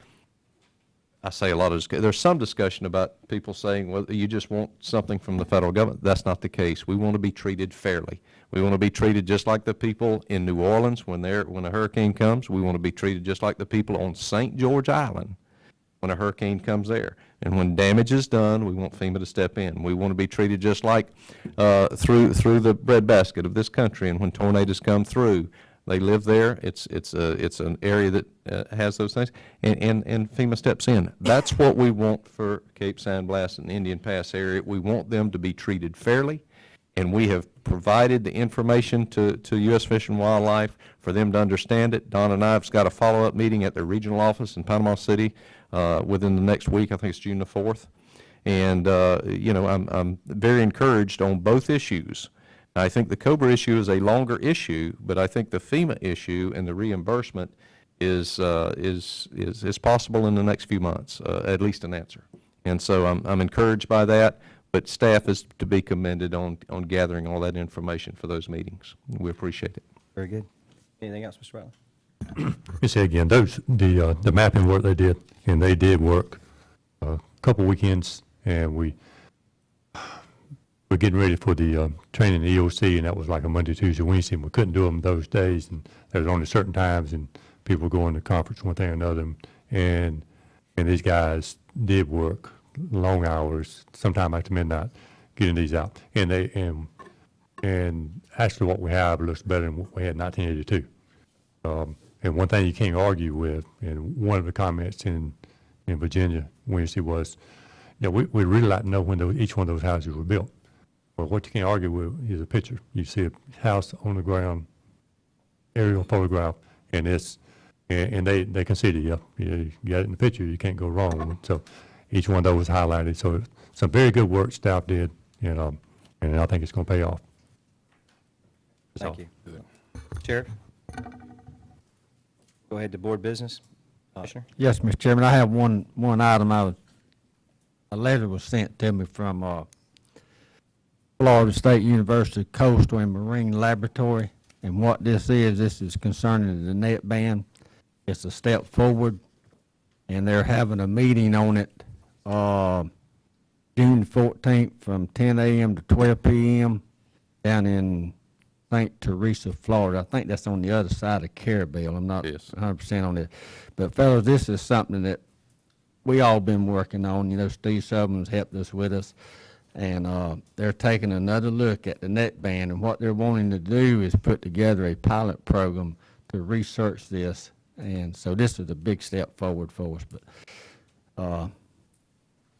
there's some discussion about people saying, well, you just want something from the federal government. That's not the case. We want to be treated fairly. We want to be treated just like the people in New Orleans when a hurricane comes. We want to be treated just like the people on St. George Island when a hurricane comes there. And when damage is done, we want FEMA to step in. We want to be treated just like through the breadbasket of this country. And when tornadoes come through, they live there. It's an area that has those things, and FEMA steps in. That's what we want for Cape San Blas and Indian Pass area. We want them to be treated fairly, and we have provided the information to U.S. Fish and Wildlife for them to understand it. Don and I have got a follow-up meeting at their regional office in Panama City within the next week. I think it's June the 4th. And, I'm very encouraged on both issues. I think the COBRA issue is a longer issue, but I think the FEMA issue and the reimbursement is possible in the next few months, at least an answer. And so I'm encouraged by that, but staff is to be commended on gathering all that information for those meetings. We appreciate it. Very good. Anything else, Mr. Riley? You say again, the mapping work they did, and they did work a couple weekends, and we're getting ready for the training in EOC, and that was like a Monday, Tuesday, Wednesday, and we couldn't do them those days, and there was only certain times, and people were going to conference one thing or another, and these guys did work long hours, sometime after midnight, getting these out, and actually what we have looks better than what we had in 1982. And one thing you can't argue with, and one of the comments in Virginia Wednesday was, we'd really like to know when each one of those houses were built. Well, what you can't argue with is a picture. You see a house on the ground, aerial photograph, and they consider, you got it in the picture, you can't go wrong. So each one of those was highlighted. So some very good work staff did, and I think it's going to pay off. Thank you. Sheriff? Go ahead to board business. Commissioner? Yes, Mr. Chairman, I have one item. A letter was sent to me from Florida State University Coastal and Marine Laboratory, and what this is concerning the net ban. It's a step forward, and they're having a meeting on it June 14th from 10 a.m. to 12 p.m. down in St. Teresa, Florida. I think that's on the other side of Carabel. I'm not Yes. 100% on it. But fellas, this is something that we all been working on. Steve Sutherland's helped us with us. And they're taking another look at the net ban. And what they're wanting to do is put together a pilot program to research this. And so this is a big step forward for us. But,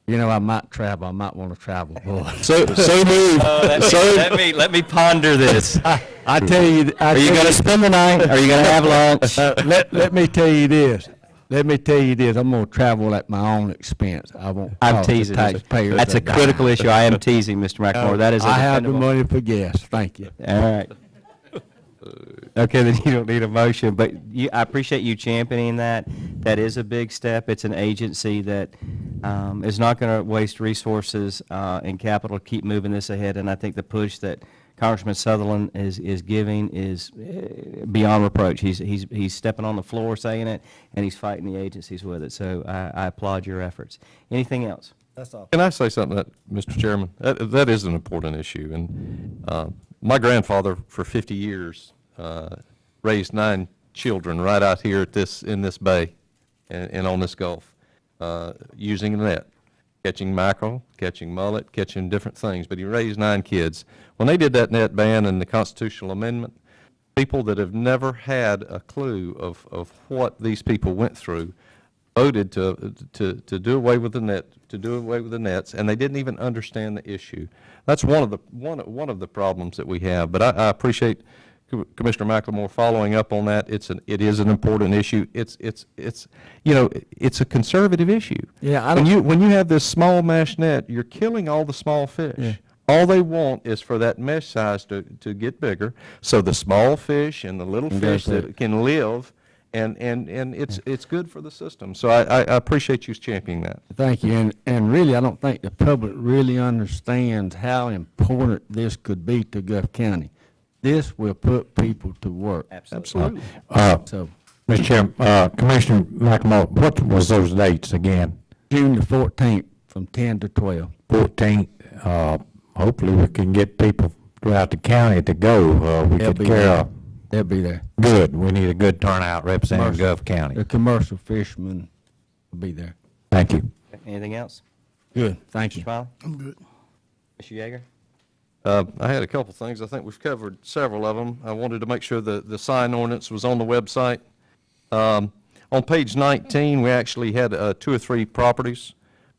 I might travel. I might want to travel more. So move. Let me ponder this. I tell you. Are you going to spend the night? Are you going to have lunch? Let me tell you this. I'm going to travel at my own expense. I won't I'm cost the teasing. taxpayers. That's a critical issue. I am teasing, Mr. McLemore. That is a I have the dependable- money for gas. Thank you. All right. Okay, then you don't need a motion, but I appreciate you championing that. That is a big step. It's an agency that is not going to waste resources and capital to keep moving this ahead, and I think the push that Congressman Sutherland is giving is beyond reproach. He's stepping on the floor saying it, and he's fighting the agencies with it, so I applaud your efforts. Anything else? That's all. Can I say something, Mr. Chairman? That is an important issue. And my grandfather, for 50 years, raised 9 children right out here in this bay and on this Gulf, using a net, catching mackerel, catching mullet, catching different things. But he raised 9 kids. When they did that net ban and the constitutional amendment, people that have never had a clue of what these people went through voted to do away with the nets, and they didn't even understand the issue. That's one of the problems that we have. But I appreciate Commissioner McLemore following up on that. It is an important issue. It's a conservative issue. Yeah, When you have this small mesh net, you're killing all the small fish. Yeah. All they want is for that mesh size to get bigger, so the small fish and the little fish that can live, and it's good for the system. So I appreciate you championing that. Thank you. And really, I don't think the public really understands how important this could be to Gulf County. This will put people to work. Absolutely. So Mr. Chairman, Commissioner McLemore, what was those dates again? June the 14th from 10 to 12. 14th, hopefully we can get people throughout the county to go. We They'll could be carry there. They'll be there. good. We need a good turnout representing Gulf County. The commercial fishermen will be there. Thank you. Anything else? Good, thank Mr. you. Smiley? I'm good. Mr. Yeager? I had a couple things. I think we've covered several of them. I wanted to make sure the sign ordinance was on the website. On page 19, we actually had 2 or 3 properties.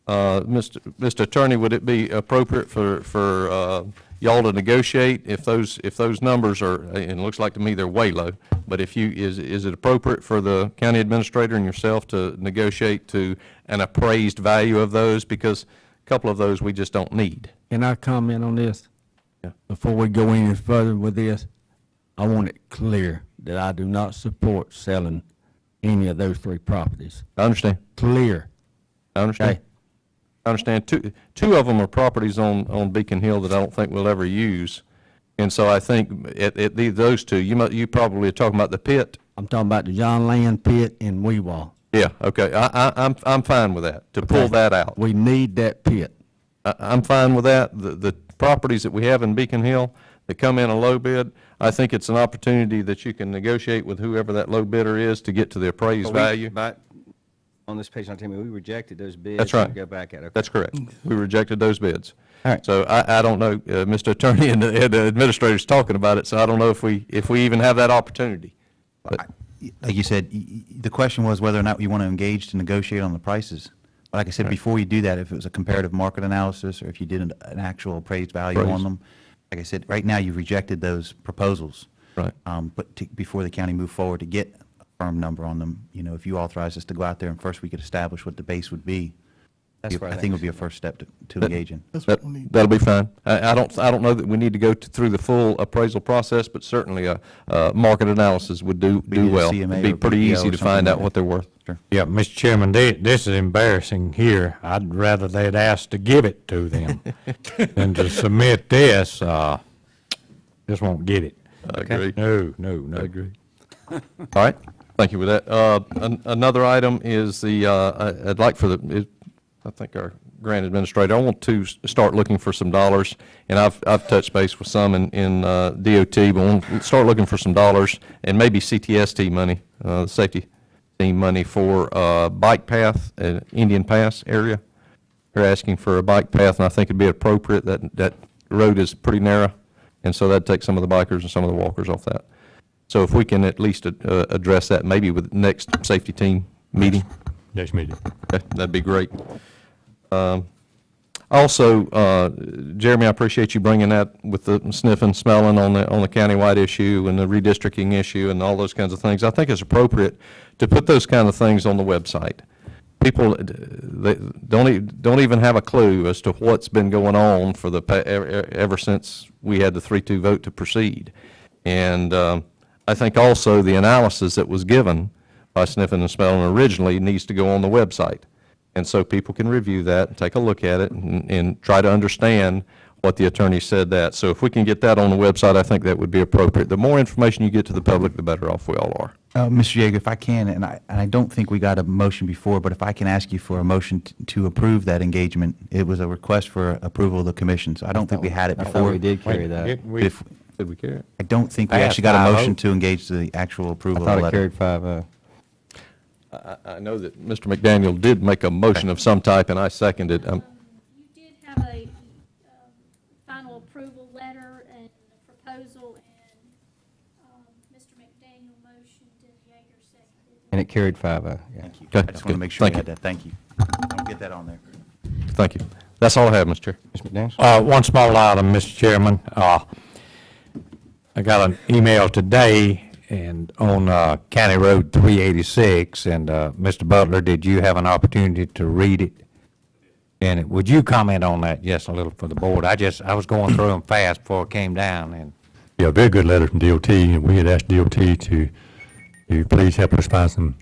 Mr. Attorney, would it be appropriate for y'all to negotiate if those numbers are, and it looks like to me they're way low, but is it appropriate for the county administrator and yourself to negotiate to an appraised value of those? Because a couple of those we just don't need. Can I comment on this? Yeah. Before we go any further with this, I want it clear that I do not support selling any of those 3 properties. I understand. Clear. I understand. Okay. I understand. Two of them are properties on Beacon Hill that I don't think we'll ever use. And so I think those two, you probably are talking about the pit. I'm talking about the John Land Pit in Weewalt. Yeah, okay. I'm fine with that, to pull Okay. that out. We need that pit. I'm fine with that. The properties that we have in Beacon Hill that come in a low bid, I think it's an opportunity that you can negotiate with whoever that low bidder is to get to the appraised value. But on this page 19, we rejected those bids. That's right. and Go back at it. That's correct. We rejected those bids. All right. So I don't know, Mr. Attorney and the administrator's talking about it, so I don't know if we even have that opportunity. But Like you said, the question was whether or not you want to engage to negotiate on the prices. But like I said, before you do that, if it was a comparative market analysis, or if you did an actual appraised value Appraised. on them, like I said, right now you've rejected those proposals. Right. But before the county moved forward to get a firm number on them, if you authorize us to go out there and first we could establish what the base would be, That's where I think it would be a first step to That- engage in. That'll be fine. I don't know that we need to go through the full appraisal process, but certainly a market analysis would do Be it a well. CMA It'd be or pretty BDO easy or to something find out like what they're worth. Sure. Yeah, Mr. Chairman, this is embarrassing here. I'd rather they'd asked to give it to them than to submit this. Just won't get it. I agree. No. I agree. All right, thank you with that. Another item is I'd like I think our grant administrator, I want to start looking for some dollars, and I've touched base with some in DOT, but I want to start looking for some dollars, and maybe CTST money, safety team money for bike path, Indian Pass area. They're asking for a bike path, and I think it'd be appropriate. That road is pretty narrow, and so that'd take some of the bikers and some of the walkers off that. So if we can at least address that, maybe with the next safety team meeting, Next meeting. okay, that'd be great. Also, Jeremy, I appreciate you bringing that with the sniffing, smelling on the countywide issue and the redistricting issue and all those kinds of things. I think it's appropriate to put those kind of things on the website. People, they don't even have a clue as to what's been going on for ever since we had the 3-2 vote to proceed. And I think also the analysis that was given by Sniffin and Smelling originally needs to go on the website. And so people can review that, and take a look at it, and try to understand what the attorney said that. So if we can get that on the website, I think that would be appropriate. The more information you get to the public, the better off we all are. Mr. Yeager, if I can, and I don't think we got a motion before, but if I can ask you for a motion to approve that engagement, it was a request for approval of the commission, so I don't think we had it I thought before. we did carry that. If- Did we carry it? I don't think we Passed actually got a 5-0. motion to engage the actual I approval of thought the it letter. carried 5-0. I know that Mr. McDaniel did make a motion of some type, and I seconded. You did have a final approval letter and a proposal, and Mr. McDaniel motioned and Yeager seconded. And it carried 5-0, yeah. Thank you. Okay, I just want good. to make sure we Thank had you. that. Thank you. I'll get that on there. Thank you. That's all I have, Mr. Chair. Mr. McDaniel? One small item, Mr. Chairman. I got an email today and on County Road 386, and Mr. Butler, did you have an opportunity to read it? And would you comment on that just a little for the board? I was going through them fast before it came down, and Yeah, very good letter from DOT, and we had asked DOT to please help us find some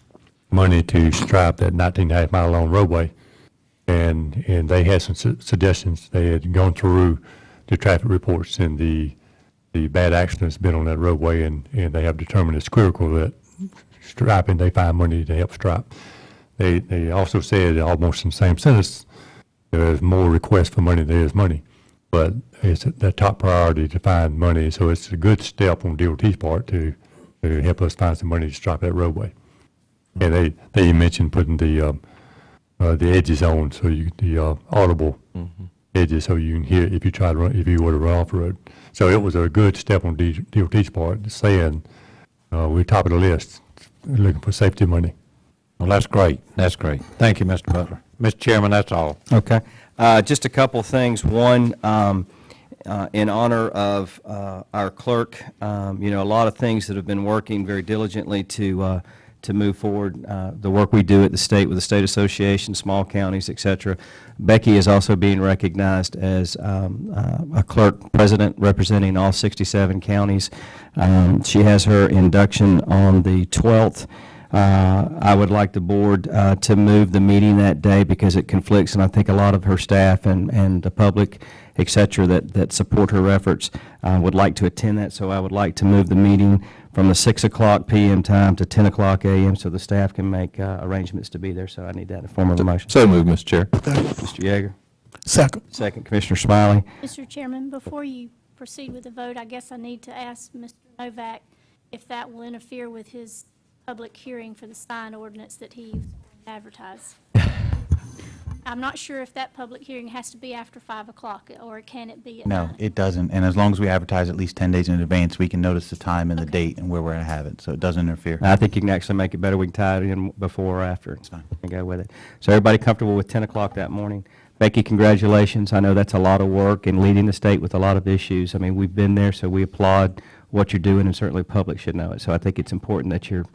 money to stripe that 19.5 mile long roadway. And they had some suggestions. They had gone through the traffic reports and the bad accidents been on that roadway, and they have determined it's critical that striping, they find money to help stripe. They also said, almost in the same sentence, there's more requests for money than there is money. But it's the top priority to find money, so it's a good step on DOT's part to help us find some money to stripe that roadway. And they mentioned putting the the edges on, so the audible edges, so you can hear if you try to run, if you were to run off the road. So it was a good step on DOT's part, saying, we're top of the list, looking for safety money. Well, that's great. That's great. Thank you, Mr. Butler. Mr. Chairman, that's all. Okay. Just a couple things. One, in honor of our clerk, a lot of things that have been working very diligently to move forward the work we do at the state with the state association, small counties, et cetera. Becky is also being recognized as a clerk president representing all 67 counties. She has her induction on the 12th. I would like the board to move the meeting that day because it conflicts, and I think a lot of her staff and the public, et cetera, that support her efforts would like to attend that. So I would like to move the meeting from the 6 o'clock PM time to 10 o'clock AM so the staff can make arrangements to be there. So I need that in the form of a motion. So moved, Mr. Chair. Mr. Yeager. Second. Second, Commissioner Smiley. Mr. Chairman, before you proceed with the vote, I guess I need to ask Mr. Novak if that will interfere with his public hearing for the sign ordinance that he advertised. I'm not sure if that public hearing has to be after 5 o'clock, or can it be at No, 9? it doesn't. And as long as we advertise at least 10 days in advance, we can notice the time and the date and where we're going to have it, so it doesn't interfere. I think you can actually make it better. We can tie it in before or after fine. and go with it. So everybody comfortable with 10 o'clock that morning? Becky, congratulations. I know that's a lot of work and leading the state with a lot of issues. I mean, we've been there, so we applaud what you're doing, and certainly the public should know it. So I think it's important that your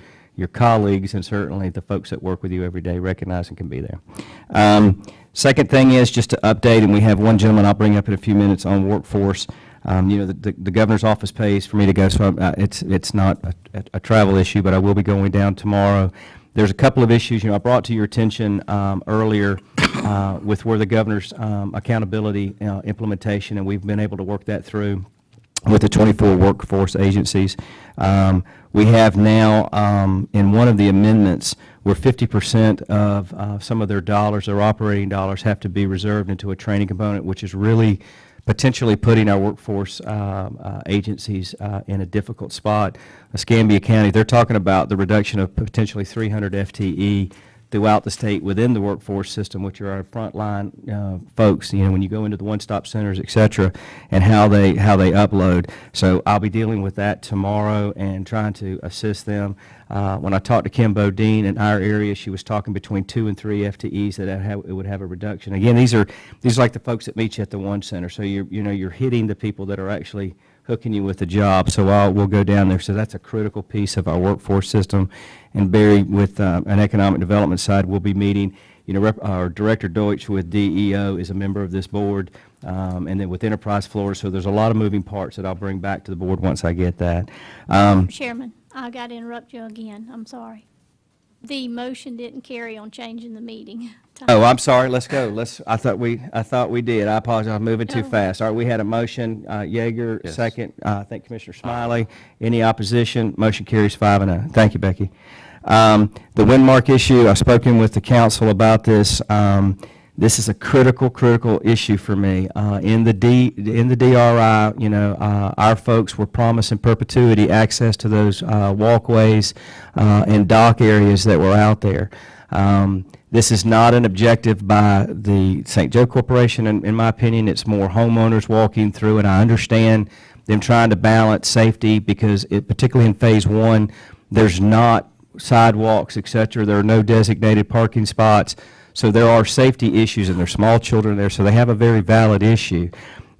colleagues and certainly the folks that work with you every day recognize and can be there. Second thing is just to update, and we have one gentleman I'll bring up in a few minutes on workforce. The governor's office pays for me to go, so it's not a travel issue, but I will be going down tomorrow. There's a couple of issues, I brought to your attention earlier with where the governor's accountability implementation, and we've been able to work that through with the 24 workforce agencies. We have now, in one of the amendments, where 50% of some of their dollars, their operating dollars, have to be reserved into a training component, which is really potentially putting our workforce agencies in a difficult spot. Escambia County, they're talking about the reduction of potentially 300 FTE throughout the state within the workforce system, which are our frontline folks, when you go into the one-stop centers, et cetera, and how they upload. So I'll be dealing with that tomorrow and trying to assist them. When I talked to Kim Bodine in our area, she was talking between 2 and 3 FTEs that it would have a reduction. Again, these are like the folks that meet you at the one center. So you're hitting the people that are actually hooking you with a job. So we'll go down there. So that's a critical piece of our workforce system. And Barry, with an economic development side, we'll be meeting. Our Director Deutsch with DEO is a member of this board, and then with Enterprise Florida. So there's a lot of moving parts that I'll bring back to the board once I get that. Chairman, I got to interrupt you again. I'm sorry. The motion didn't carry on changing the meeting time. Oh, I'm sorry. Let's go. I thought we did. I apologize. I'm moving too No. fast. All right, we had a motion. Yeager, Yes. second. I think Commissioner Smiley. Any opposition? Motion carries 5-0. Thank you, Becky. The Windmark issue, I've spoken with the council about this. This is a critical issue for me. In the DRI, our folks were promised in perpetuity access to those walkways and dock areas that were out there. This is not an objective by the St. Joe Corporation. In my opinion, it's more homeowners walking through, and I understand them trying to balance safety because, particularly in Phase 1, there's not sidewalks, et cetera. There are no designated parking spots. So there are safety issues, and there's small children there, so they have a very valid issue.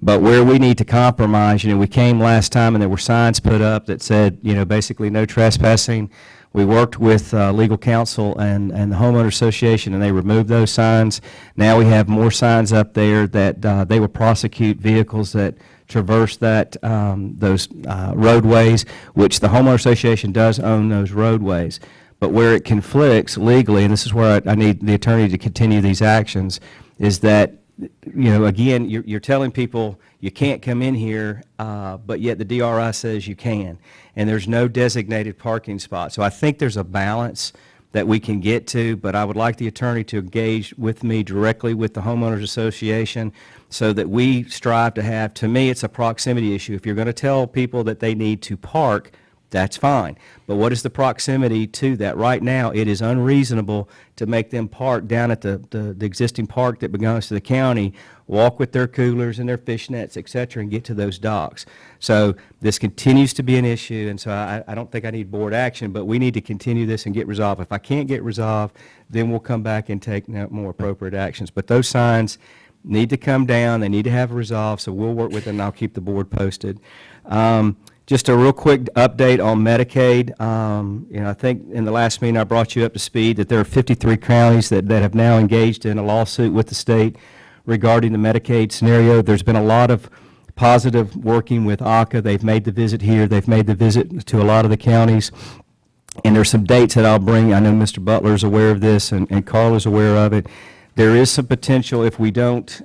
But where we need to compromise, we came last time and there were signs put up that said, basically no trespassing. We worked with legal counsel and the homeowner association, and they removed those signs. Now we have more signs up there that they will prosecute vehicles that traverse those roadways, which the homeowner association does own those roadways. But where it conflicts legally, and this is where I need the attorney to continue these actions, is that, again, you're telling people you can't come in here, but yet the DRI says you can, and there's no designated parking spot. So I think there's a balance that we can get to, but I would like the attorney to engage with me directly with the homeowners association so that we strive to have, to me, it's a proximity issue. If you're going to tell people that they need to park that's fine. But what is the proximity to that? Right now, it is unreasonable to make them park down at the existing park that belongs to the county, walk with their coolers and their fish nets, et cetera, and get to those docks. So this continues to be an issue, and so I don't think I need board action, but we need to continue this and get resolved. If I can't get resolved, then we'll come back and take more appropriate actions. But those signs need to come down, they need to have a resolve, so we'll work with it, and I'll keep the board posted. Just a real quick update on Medicaid. I think in the last meeting, I brought you up to speed that there are 53 counties that have now engaged in a lawsuit with the state regarding the Medicaid scenario. There's been a lot of positive working with ACA. They've made the visit here. They've made the visit to a lot of the counties. And there's some dates that I'll bring. I know Mr. Butler is aware of this, and Carl is aware of it. There is some potential if we don't,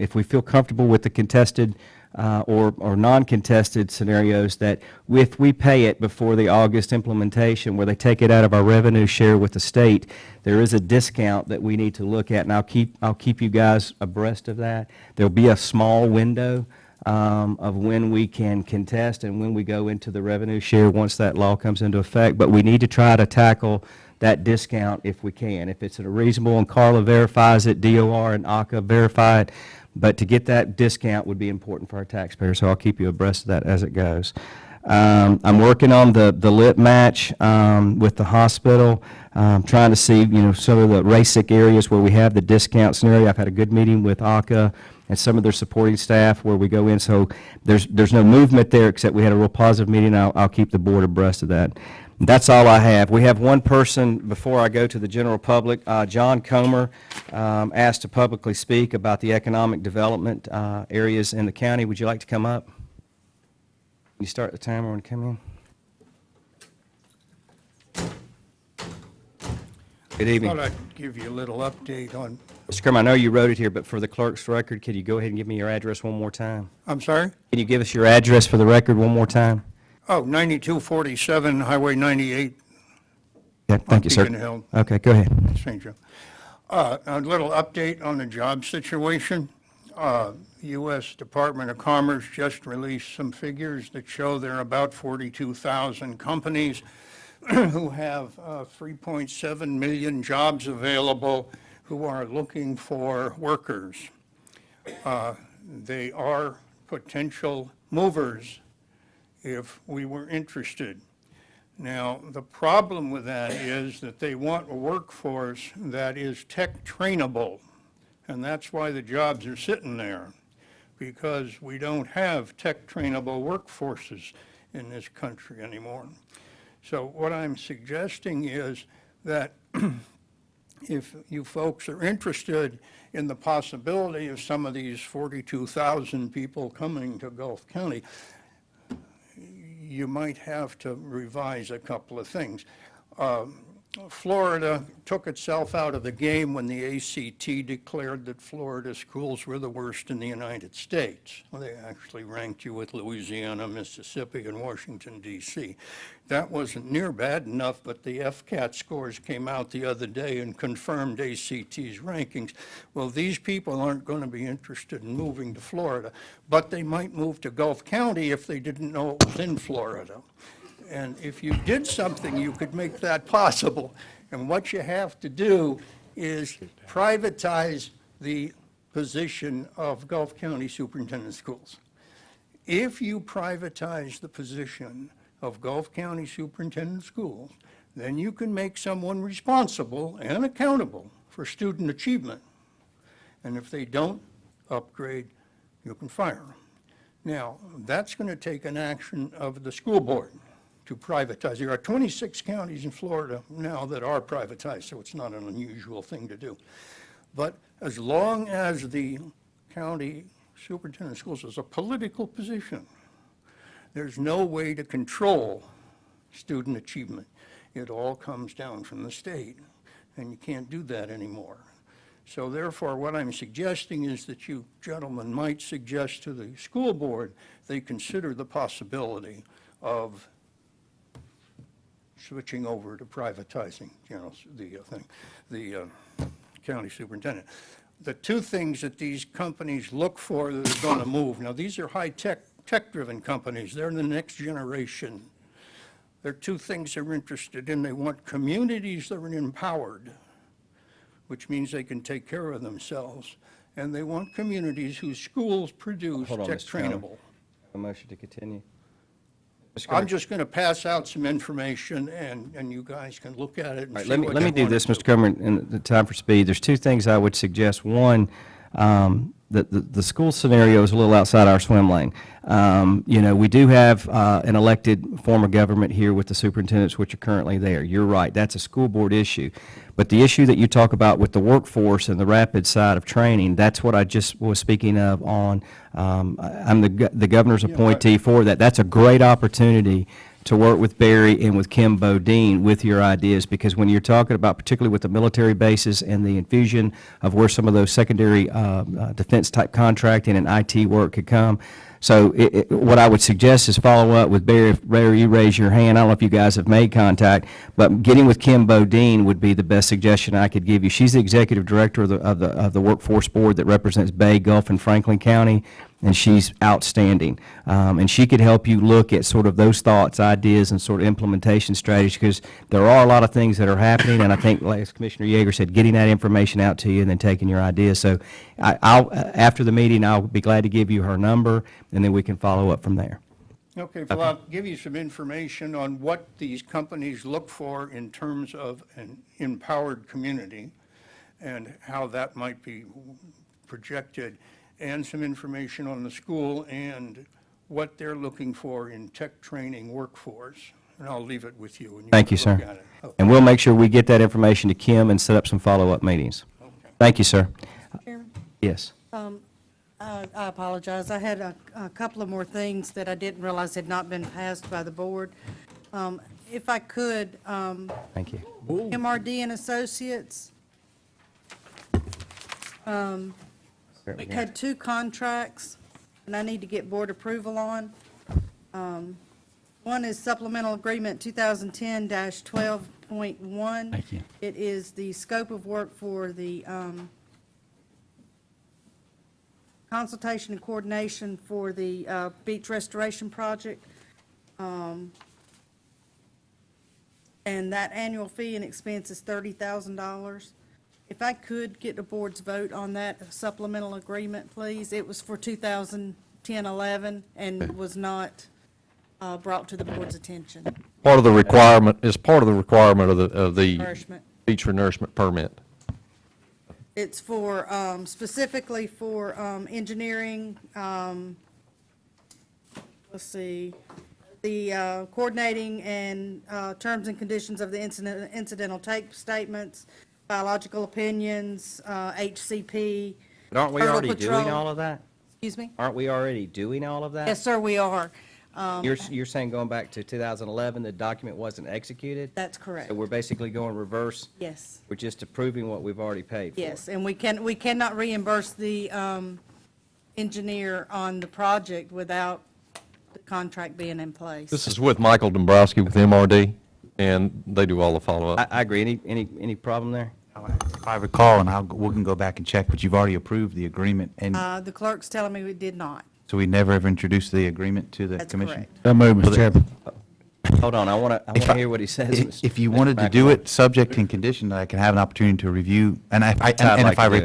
if we feel comfortable with the contested or non-contested scenarios, that if we pay it before the August implementation, where they take it out of our revenue share with the state, there is a discount that we need to look at, and I'll keep you guys abreast of that. There'll be a small window of when we can contest and when we go into the revenue share once that law comes into effect, but we need to try to tackle that discount if we can. If it's reasonable and Carla verifies it, DOR and ACA verify it, but to get that discount would be important for our taxpayers, so I'll keep you abreast of that as it goes. I'm working on the lit match with the hospital, trying to see, some of the RASIC areas where we have the discount scenario. I've had a good meeting with ACA and some of their supporting staff where we go in, so there's no movement there, except we had a real positive meeting. I'll keep the board abreast of that. That's all I have. We have one person, before I go to the general public, John Comer, asked to publicly speak about the economic development areas in the county. Would you like to come up? You start the timer when you come in. Good evening. Thought I'd give you a little update on, Mr. Comer, I know you wrote it here, but for the clerk's record, could you go ahead and give me your address one more time? I'm sorry? Can you give us your address for the record one more time? 9247 Highway 98, Yeah, thank you, sir. Beacon Hill. Okay, go ahead. St. Joe. A little update on the job situation. U.S. Department of Commerce just released some figures that show there are about 42,000 companies who have 3.7 million jobs available who are looking for workers. They are potential movers if we were interested. Now, the problem with that is that they want a workforce that is tech trainable, and that's why the jobs are sitting there, because we don't have tech trainable workforces in this country anymore. So what I'm suggesting is that if you folks are interested in the possibility of some of these 42,000 people coming to Gulf County, you might have to revise a couple of things. Florida took itself out of the game when the ACT declared that Florida schools were the worst in the United States. Well, they actually ranked you with Louisiana, Mississippi, and Washington, D.C. That wasn't near bad enough, but the FCAT scores came out the other day and confirmed ACT's rankings. Well, these people aren't going to be interested in moving to Florida, but they might move to Gulf County if they didn't know it was in Florida. And if you did something, you could make that possible. And what you have to do is privatize the position of Gulf County Superintendent of Schools. If you privatize the position of Gulf County Superintendent of Schools, then you can make someone responsible and accountable for student achievement. And if they don't upgrade, you can fire them. Now, that's going to take an action of the school board to privatize. There are 26 counties in Florida now that are privatized, so it's not an unusual thing to do. But as long as the county superintendent of schools is a political position, there's no way to control student achievement. It all comes down from the state, and you can't do that anymore. So therefore, what I'm suggesting is that you gentlemen might suggest to the school board they consider the possibility of switching over to privatizing, the county superintendent. The two things that these companies look for that are going to move, now these are high-tech, tech-driven companies. They're the next generation There are two things they're interested in. They want communities that are empowered, which means they can take care of themselves, and they want communities whose schools produce Hold on, tech Mr. Chairman. trainable. A motion to continue. Mr. I'm Gerber. just going to pass out some information, and you guys can look at it and All right, see let me, what let you me do want this, to Mr. Comer, in the time for speed. There's two things I would suggest. One, the school scenario is a little outside our swim lane. You know, we do have an elected form of government here with the superintendents, which are currently there. You're right, that's a school board issue. But the issue that you talk about with the workforce and the rapid side of training, that's what I just was speaking of on, I'm the governor's appointee for that. That's a great opportunity to work with Barry and with Kim Bodine with your ideas, because when you're talking about, particularly with the military bases and the infusion of where some of those secondary defense-type contracting and IT work could come. So what I would suggest is follow up with Barry. If Barry, you raise your hand, I don't know if you guys have made contact, but getting with Kim Bodine would be the best suggestion I could give you. She's the executive director of the workforce board that represents Bay, Gulf, and Franklin County, and she's outstanding. And she could help you look at sort of those thoughts, ideas, and sort of implementation strategies, because there are a lot of things that are happening, and I think, like as Commissioner Yeager said, getting that information out to you and then taking your ideas. So I'll, after the meeting, I'll be glad to give you her number, and then we can follow up from there. Okay, well, I'll give you some information on what these companies look for in terms of an empowered community and how that might be projected, and some information on the school and what they're looking for in tech training workforce. And I'll leave it with you. And Thank you, can look sir. at it. Okay. And we'll make sure we get that information to Kim and set up some follow-up meetings. Thank you, sir. Chairman? Yes. I apologize. I had a couple of more things that I didn't realize had not been passed by the board. If I could, Thank you. MRD and Associates had two contracts, and I need to get board approval on. One is supplemental agreement 2010-12.1. Thank you. It is the scope of work for the consultation and coordination for the beach restoration project. And that annual fee and expense is $30,000. If I could get the board's vote on that supplemental agreement, please. It was for 2010-11 and was not brought to the board's attention. Part of the requirement, is part of the requirement of the Nourishment. beach renourishment permit. It's for, specifically for engineering, let's see, the coordinating and terms and conditions of the incidental take statements, biological opinions, HCP. But aren't we Federal already doing Patrol. all of that? Excuse me? Aren't we already doing all of that? Yes, sir, we are. You're saying going back to 2011, the document wasn't executed? That's correct. So we're basically going reverse? Yes, We're just approving what we've already paid for? yes, and we cannot reimburse the engineer on the project without the contract being in place. This is with Michael Dombrowski with MRD, and they do all the follow-up. I agree. Any problem there? If I recall, and we can go back and check, but you've already approved the agreement, and The clerk's telling me we did not. so we never ever introduced the agreement to the That's commission? correct. So move, Mr. Chairman. Hold on, I want to hear what he says. If you Mr. wanted to do McElroy. it subject and conditioned, I can have an opportunity to review, and That's how I'd like if I to do it.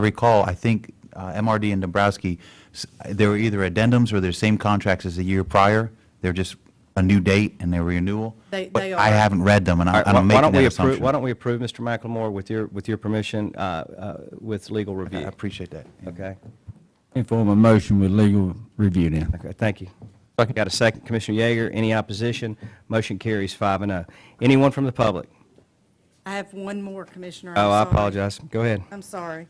recall, I think MRD and Dombrowski, there were either addendums or they're same contracts as the year prior. They're just a new date and their renewal. They But are. I haven't read them, and All right, I'm why don't making we that approve? assumption. Why don't we approve, Mr. McLemore, with your permission, with legal I review? appreciate that. Okay, Inform a motion with legal review then. okay, thank you. Got a second, Commissioner Yeager. Any opposition? Motion carries 5-0. Anyone from the public? I have one more, Commissioner. Oh, I'm I sorry. apologize. Go ahead. I'm sorry.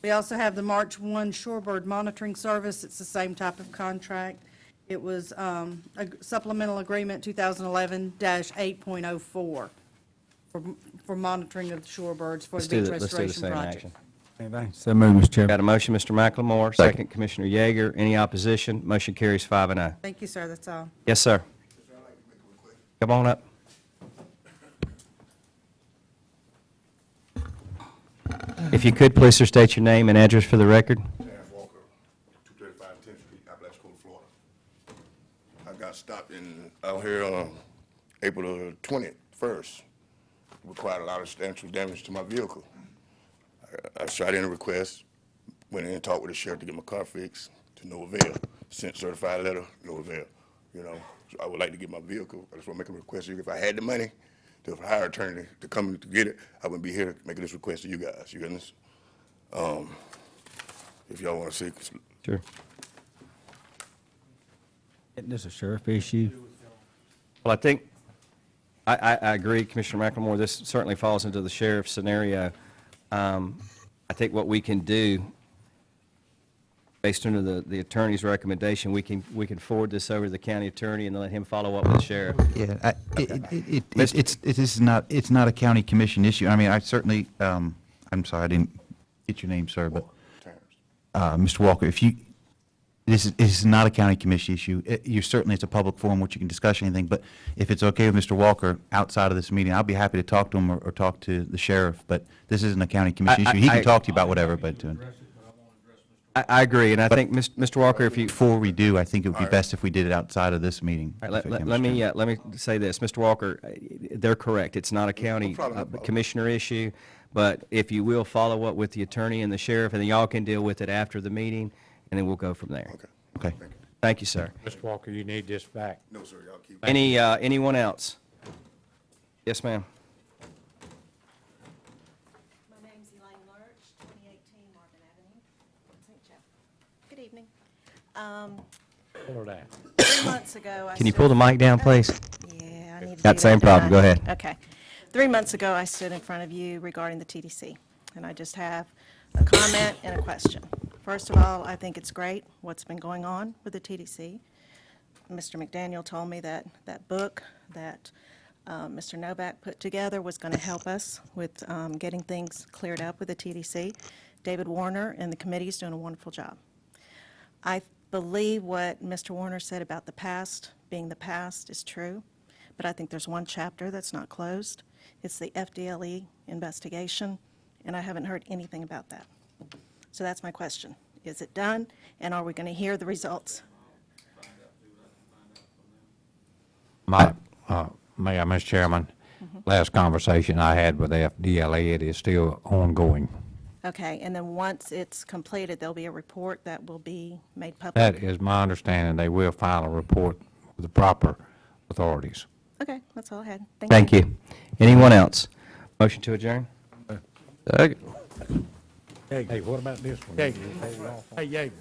We also have the March 1 Shorebird Monitoring Service. It's the same type of contract. It was a supplemental agreement 2011-8.04 for monitoring of the shorebirds for Let's the do beach the restoration same project. action. So move, Mr. Chairman. Got a motion, Mr. McLemore, second, Commissioner Yeager. Any opposition? Motion carries 5-0. Thank you, sir. That's all. Yes, sir. Come on up. If you could, please, sir, state your name and address for the record. Terrence Walker, 235 10th Street, Apalachicola, Florida. I got stopped out here April the 21st, required a lot of substantial damage to my vehicle. I shot in a request, went in and talked with the sheriff to get my car fixed, to no avail. Sent certified letter, no avail, you know. So I would like to get my vehicle. I just want to make a request. If I had the money to hire an attorney to come to get it, I wouldn't be here making this request to you guys, you understand? If y'all want to see. Sure. Isn't this a sheriff issue? Well, I think, I agree, Commissioner McLemore, this certainly falls into the sheriff's scenario. I think what we can do, based on the attorney's recommendation, we can forward this over to the county attorney and let him follow up with the sheriff. Yeah, it's not a county commission issue. I mean, I certainly, I'm sorry, I didn't get your name, sir, but, Mr. Walker, this is not a county commission issue. It's a public forum which you can discuss anything, but if it's okay with Mr. Walker, outside of this meeting, I'll be happy to talk to him or talk to the sheriff, but this isn't a county commission issue. He can talk to you about whatever, but, I agree, and I think, Mr. Walker, if you. before we do, I think it would be best if we did it outside of this meeting. All right, let me say this, Mr. Walker, they're correct, it's not a county commissioner issue, but if you will follow up with the attorney and the sheriff, and then y'all can deal with it after the meeting, and then we'll go from there. Okay. Thank you, sir. Mr. Walker, you need this back. No, sir, y'all keep. Anyone else? Yes, ma'am. My name's Elaine Lurch, 2018 Morgan Avenue, St. Joe. Good evening. Pull her down. 3 months ago, I Can you stood- pull the mic down, please? Yeah, I need to Got do same that, don't problem. Go I? ahead. Okay. 3 months ago, I stood in front of you regarding the TDC, and I just have a comment and a question. First of all, I think it's great what's been going on with the TDC. Mr. McDaniel told me that that book that Mr. Novak put together was going to help us with getting things cleared up with the TDC. David Warner and the committee is doing a wonderful job. I believe what Mr. Warner said about the past being the past is true, but I think there's one chapter that's not closed. It's the FDLE investigation, and I haven't heard anything about that. So that's my question. Is it done, and are we going to hear the results? Mayor, Mr. Chairman, last conversation I had with FDLE, it is still ongoing. Okay, and then once it's completed, there'll be a report that will be made public? That is my understanding. They will file a report with the proper authorities. Okay, that's all I had. Thank you. Anyone else? Motion to adjourn? Hey, what about this one? Hey, Yeager.